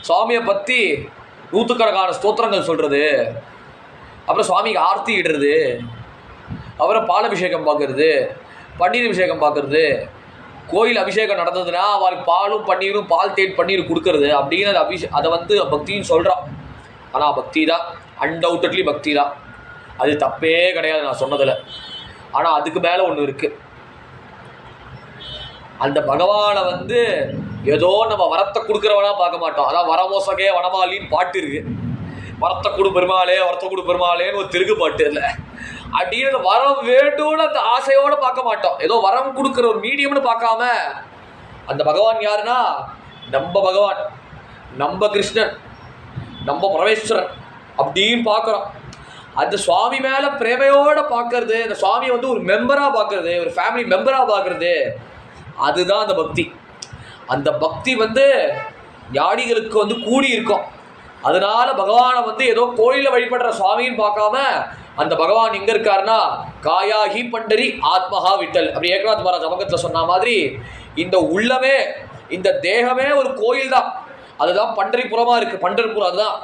சுவாமியை பற்றி 100கணக்கான ஸ்தோத்திரங்கள் சொல்கிறது, அப்புறம் சுவாமிக்கு ஆர்த்தி இடுறது, அப்புறம் பால் அபிஷேகம் பார்க்கறது, பன்னீர் அபிஷேகம் பார்க்கறது, கோயில் அபிஷேகம் நடந்ததுன்னா அவளுக்கு பாலும் பன்னீரும், பால் தேன் பன்னீர் கொடுக்கறது அப்படின்னு அதை வந்து பக்தின்னு சொல்கிறான். ஆனால் பக்தி தான், அன்டவுட்லி பக்தி தான், அது தப்பே கிடையாது நான் சொன்னதில். ஆனால் அதுக்கு மேலே ஒன்று இருக்குது. அந்த பகவானை வந்து ஏதோ நம்ம வரத்தை கொடுக்குறவனா பார்க்க மாட்டோம். அதான் வரமோசகே வனமாலின்னு பாட்டு இருக்குது. வரத்தை கொடு பெருமாளே, வரத்தை கொடு பெருமாளேன்னு ஒரு தெலுங்கு பாட்டு இல்லை. அப்படின்னு வரம் வேண்டும்னு அந்த ஆசையோடு பார்க்க மாட்டோம். ஏதோ வரம் கொடுக்குற ஒரு மீடியம்னு பார்க்காம, அந்த பகவான் யாருன்னா நம்ம பகவான், நம்ம கிருஷ்ணன், நம்ம பரமேஸ்வரன் அப்படின்னு பார்க்குறோம். அந்த சுவாமி மேலே பிரேமையோடு பார்க்கறது, அந்த சுவாமியை வந்து ஒரு மெம்பராக பார்க்கறது, ஒரு ஃபேமிலி மெம்பராக பார்க்கறது, அதுதான் அந்த பக்தி. அந்த பக்தி வந்து ஞானிகளுக்கு வந்து கூடி இருக்கும். அதனால பகவானை வந்து ஏதோ கோயிலில் வழிபடுற சுவாமின்னு பார்க்காம, அந்த பகவான் எங்கே இருக்காருன்னா காயாகி பண்டரி ஆத்மஹா விட்டல். அப்படி ஏகநாத் மகாராஜ் அமங்கத்தில் சொன்ன மாதிரி, இந்த உள்ளமே, இந்த தேகமே ஒரு கோயில் தான். அதுதான் பண்டரிபுரமாக இருக்குது. பண்டரிபுரம் அதுதான்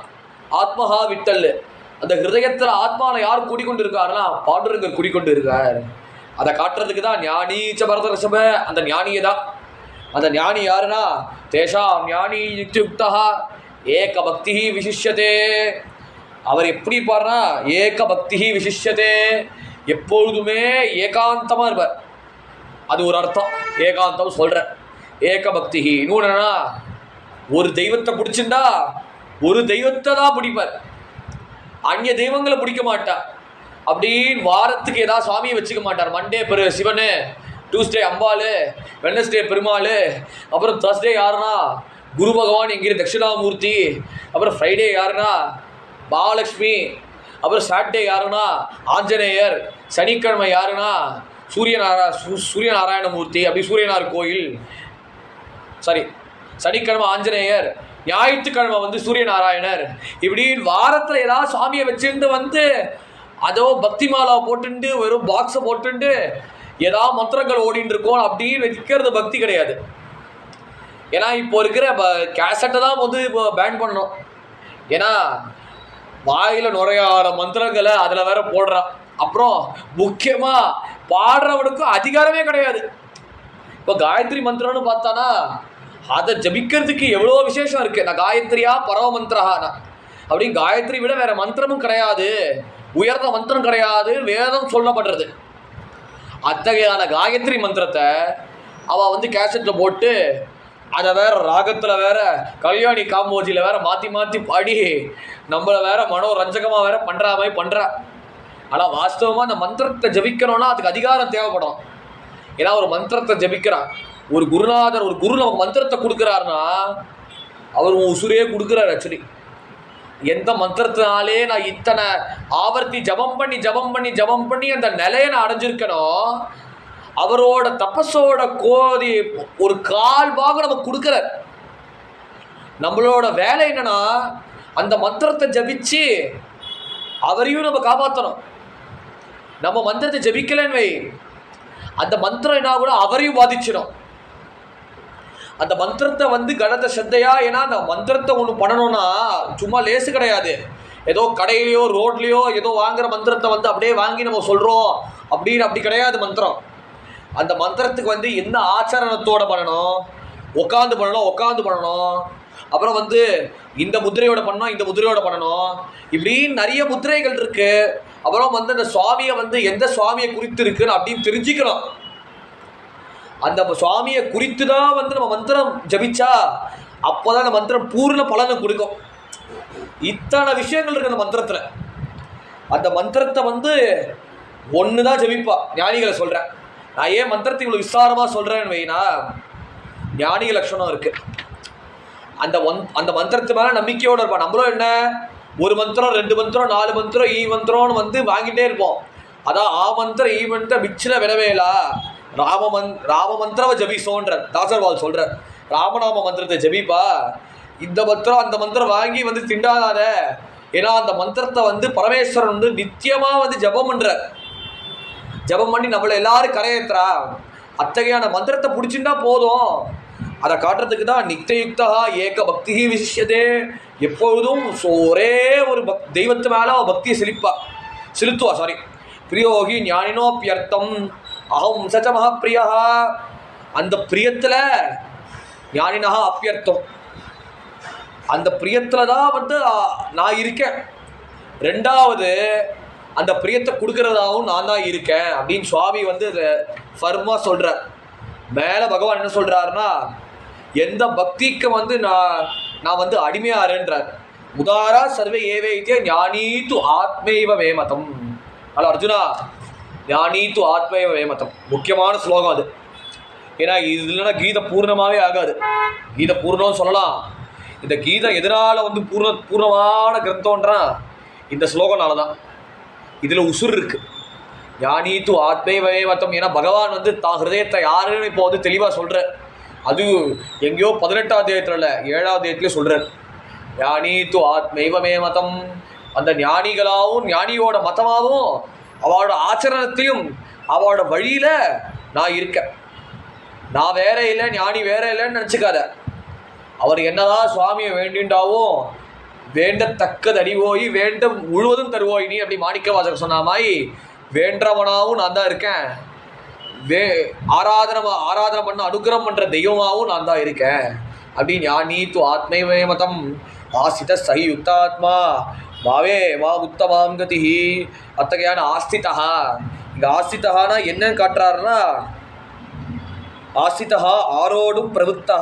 ஆத்மஹா விட்டல். அந்த ஹிருதயத்தில் ஆத்மாவில் யார் குடிக்கொண்டு இருக்காருன்னா பாண்டுரங்கர் குடிக்கொண்டு இருக்கார். அதை காட்டுறதுக்கு தான் ஞானீச்ச பரத ரிஷப. அந்த ஞானியை தான். அந்த ஞானி யாருன்னா தேஷாம் ஞானி யுக்தா ஏக பக்தி விசிஷ்யதே. அவர் எப்படி பாருனா ஏக பக்தி விசிஷ்யதே, எப்பொழுதுமே ஏகாந்தமா இருப்பார். அது ஒரு அர்த்தம் ஏகாந்தம் சொல்ற. ஏக பக்தி இன்னொன்னா ஒரு தெய்வத்தை பிடிச்சிருந்தா ஒரு தெய்வத்தை தான் பிடிப்பார், அந்நிய தெய்வங்களை பிடிக்க மாட்டார். அப்படின்னு வாரத்துக்கு ஏதாவது சுவாமியை வச்சுக்க மாட்டார். மண்டே சிவனு, டியூஸ்டே அம்பாள், வெட்னஸ்டே பெருமாள், அப்புறம் தர்ஸ்டே யாருன்னா குரு பகவான் என்கிற தட்சிணாமூர்த்தி, அப்புறம் ஃப்ரைடே யாருன்னா மகாலட்சுமி, அப்புறம் சாட்டர்டே யாருன்னா ஆஞ்சநேயர், சனிக்கிழமை யாருன்னா சூரியநாராயணமூர்த்தி, அப்படி சூரியனார் கோயில், சாரி சனிக்கிழமை ஆஞ்சநேயர், ஞாயிற்றுக்கிழமை வந்து சூரியநாராயணர். இப்படி வாரத்தில் ஏதாவது சுவாமியை வச்சுட்டு அதோ பக்தி மாலா போட்டுண்டு வெறும் பாக்ஸை போட்டுண்டு ஏதாவது மந்திரங்கள் ஓடிட்டு இருக்கோம் அப்படின்னு வைக்கிறது பக்தி கிடையாது. ஏன்னா இப்போ இருக்கிற கேசட்டை தான் இப்போ பேன் பண்ணணும். ஏன்னா வாயில் நுரையாற மந்திரங்களை அதில் வேற போடுறான். அப்புறம் முக்கியமாக பாடுறவனுக்கும் அதிகாரமே கிடையாது. இப்போ காயத்ரி மந்திரம்னு பார்த்தானா அதை ஜபிக்கிறதுக்கு எவ்வளோ விசேஷம் இருக்குது. நான் காயத்ரியா பரவ மந்திரஹானா அப்படின்னு காயத்ரி விட வேற மந்திரமும் கிடையாது, உயர்ந்த மந்திரம் கிடையாது, வேதம் சொல்லப்படுறது. அத்தகையான காயத்ரி மந்திரத்தை அவள் கேசட்டில் போட்டு அதை வேற ராகத்தில் வேற கல்யாணி காம்போஜியில் வேற மாற்றி மாற்றி பாடி நம்மளை வேற மனோரஞ்சகமாக வேற பண்ணுற மாதிரி பண்ணுறா. ஆனால் வாஸ்தவமாக அந்த மந்திரத்தை ஜபிக்கணும்னா அதுக்கு அதிகாரம் தேவைப்படும். ஏன்னா ஒரு மந்திரத்தை ஜபிக்கிறான் ஒரு குருநாதர், ஒரு குரு நமக்கு மந்திரத்தை கொடுக்குறாருன்னா அவர் உசுரே கொடுக்குறாரு. ஆக்சுவலி எந்த மந்திரத்தினாலே நான் இத்தனை ஆவர்த்தி ஜபம் பண்ணி அந்த நிலையை நான் அடைஞ்சிருக்கணும், அவரோட தபஸோட கோதி ஒரு கால் பாகம் நமக்கு கொடுக்குறார். நம்மளோட வேலை என்னன்னா அந்த மந்திரத்தை ஜபிச்சு அவரையும் நம்ம காப்பாற்றணும். நம்ம மந்திரத்தை ஜபிக்கலன்னு வை, அந்த மந்திரம் என்ன கூட அவரையும் பாதிச்சிடும். அந்த மந்திரத்தை கணத சத்தையா. ஏன்னா அந்த மந்திரத்தை ஒன்று பண்ணணும்னா சும்மா லேசு கிடையாது. ஏதோ கடையிலையோ ரோட்லேயோ ஏதோ வாங்குற மந்திரத்தை அப்படியே வாங்கி நம்ம சொல்கிறோம் அப்படின்னு அப்படி கிடையாது மந்திரம். அந்த மந்திரத்துக்கு என்ன ஆச்சரணத்தோடு பண்ணணும், உட்காந்து பண்ணணும். அப்புறம் இந்த முத்திரையோட பண்ணணும், இந்த முத்திரையோட பண்ணணும், இப்படின்னு நிறைய முத்திரைகள் இருக்கு. அப்புறம் அந்த சுவாமியை எந்த சுவாமியை குறித்து இருக்குன்னு அப்படின்னு தெரிஞ்சுக்கணும். அந்த சுவாமியை குறித்து தான் நம்ம மந்திரம் ஜபிச்சா அப்போதான் அந்த மந்திரம் பூர்ண பலனை கொடுக்கும். இத்தனை விஷயங்கள் இருக்கு அந்த மந்திரத்தில். அந்த மந்திரத்தை ஒன்று தான் ஜபிப்பா. ஞானிகளை சொல்கிறேன். நான் ஏன் மந்திரத்தை இவ்வளோ விஸ்தாரமாக சொல்கிறேன்னு வைனா, ஞானிக லட்சணம் இருக்குது. அந்த மந்திரத்து மேலே நம்பிக்கையோடு இருப்பான். நம்மளும் என்ன ஒரு மந்திரம் 2 மந்திரம் 4 மந்திரம் ஈ மந்திரம்னு வாங்கிட்டே இருப்போம். அதான் ஆ மந்திரம் ஈ மந்திரம் மிச்சின விடவேலா ராம மந்திரவை ஜபிசோன்ற தாசர்வால் சொல்ற. ராமநாம மந்திரத்தை ஜபிப்பா, இந்த மந்திரம் அந்த மந்திரம் வாங்கி திண்டாதாத. ஏன்னா அந்த மந்திரத்தை பரமேஸ்வரன் நித்தியமா ஜபம் பண்ற. ஜபம் பண்ணி நம்மளை எல்லாரும் கரையேற்றுறா. அத்தகையான மந்திரத்தை பிடிச்சிருந்தா போதும். அதை காட்டுறதுக்கு தான் நித்தியுக்தா ஏக பக்தி விசிஷ்யதே. எப்பொழுதும் ஒரே ஒரு தெய்வத்து மேலே பக்தியை செலுத்துவா. பிரியோகி ஞானினோப்பியர்த்தம் அகம் சச்ச மகாப்பிரியா. அந்த பிரியத்தில் ஞானினா அப்பியர்த்தம், அந்த பிரியத்தில் தான் நான் இருக்கேன். ரெண்டாவது அந்த பிரியத்தை கொடுக்கறதாகவும் நான் தான் இருக்கேன் அப்படின்னு சுவாமி ஃபர்மா சொல்கிறார். மேலே பகவான் என்ன சொல்கிறாருன்னா, எந்த பக்திக்கு நான் அடிமையாருன்றார். உதாரா சர்வே ஏவைத்திய ஞானீத்து ஆத்மைவ வேமதம். அல்ல அர்ஜுனா, ஞானீத்து ஆத்மைவ வேமதம் முக்கியமான ஸ்லோகம் அது. ஏன்னா இது இல்லைன்னா கீதை பூர்ணமாகவே ஆகாது. கீதை பூர்ணம்னு சொல்லலாம். இந்த கீதை எதனால் பூர்ணமான கிரந்தம்ன்றான் இந்த ஸ்லோகனால தான். இதில் உசுர் இருக்குது. ஞானீத்து ஆத்மைவ வேமதம். ஏன்னா பகவான் தான் ஹிருதயத்தை யாருன்னு இப்போ தெளிவாக சொல்கிறார். அது எங்கேயோ 18ஆம் அத்தியாயத்தில் இல்லை 7ஆம் அத்தியாயத்திலே சொல்கிறார். ஞானீத்து ஆத்மைவமே மதம். அந்த ஞானிகளாகவும் ஞானியோட மதமாகவும் அவளோட ஆச்சரணத்தையும் அவளோட வழியில் நான் இருக்கேன். நான் வேற இல்லை, ஞானி வேற இல்லைன்னு நினச்சிக்காத. அவர் என்னதான் சுவாமியை வேண்டிண்டாவும் வேண்டத்தக்கது அடிவோய் வேண்டும் முழுவதும் தருவோய் நீ. அப்படி மாணிக்க வாசகர் சொன்ன மாதிரி வேண்டவனாகவும் நான் தான் இருக்கேன், வே ஆராதனை பண்ண அனுகிரகம் பண்ணுற தெய்வமாகவும் நான் தான் இருக்கேன் அப்படின்னு ஞானி து ஆத்மைவே மதம் ஆசித சகி யுக்தாத்மா பாவே வா உத்தமாம் கதி அத்தகையான ஆஸ்திதா. இங்கே ஆஸ்திதகானா என்னன்னு காட்டுறாருன்னா, ஆஸ்திதா ஆரோடும் பிரவருத்தா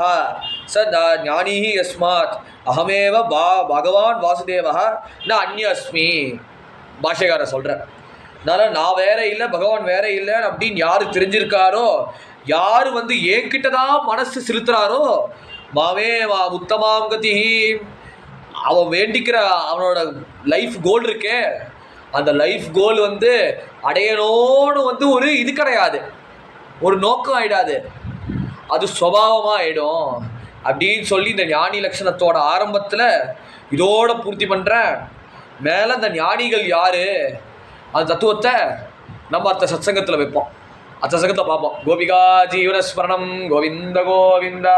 ச ஞானி யஸ்மாத் அகமேவ பகவான் வாசுதேவா ந அந்நிய அஸ்மி. பாஷைக்காரர் சொல்கிறேன். அதனால் நான் வேற இல்லை, பகவான் வேற இல்லை அப்படின்னு யார் தெரிஞ்சிருக்காரோ, யார் என்கிட்ட தான் மனசு செலுத்துகிறாரோ, மாவே வா உத்தமாம் கதி, அவன் வேண்டிக்கிற அவனோட லைஃப் கோல் இருக்கே, அந்த லைஃப் கோல் அடையணும்னு ஒரு இது கிடையாது, ஒரு நோக்கம் ஆகிடாது, அது சுபாவமாக ஆகிடும் அப்படின்னு சொல்லி இந்த ஞானி லட்சணத்தோட ஆரம்பத்தில் இதோட பூர்த்தி பண்ணுறேன். மேலே இந்த ஞானிகள் யார், அந்த தத்துவத்தை நம்ம அடுத்த சத்சங்கத்தில் வைப்போம், அடுத்த சங்கத்தில் பார்ப்போம். கோபிகா ஜீவன ஸ்மரணம் கோவிந்த கோவிந்தா.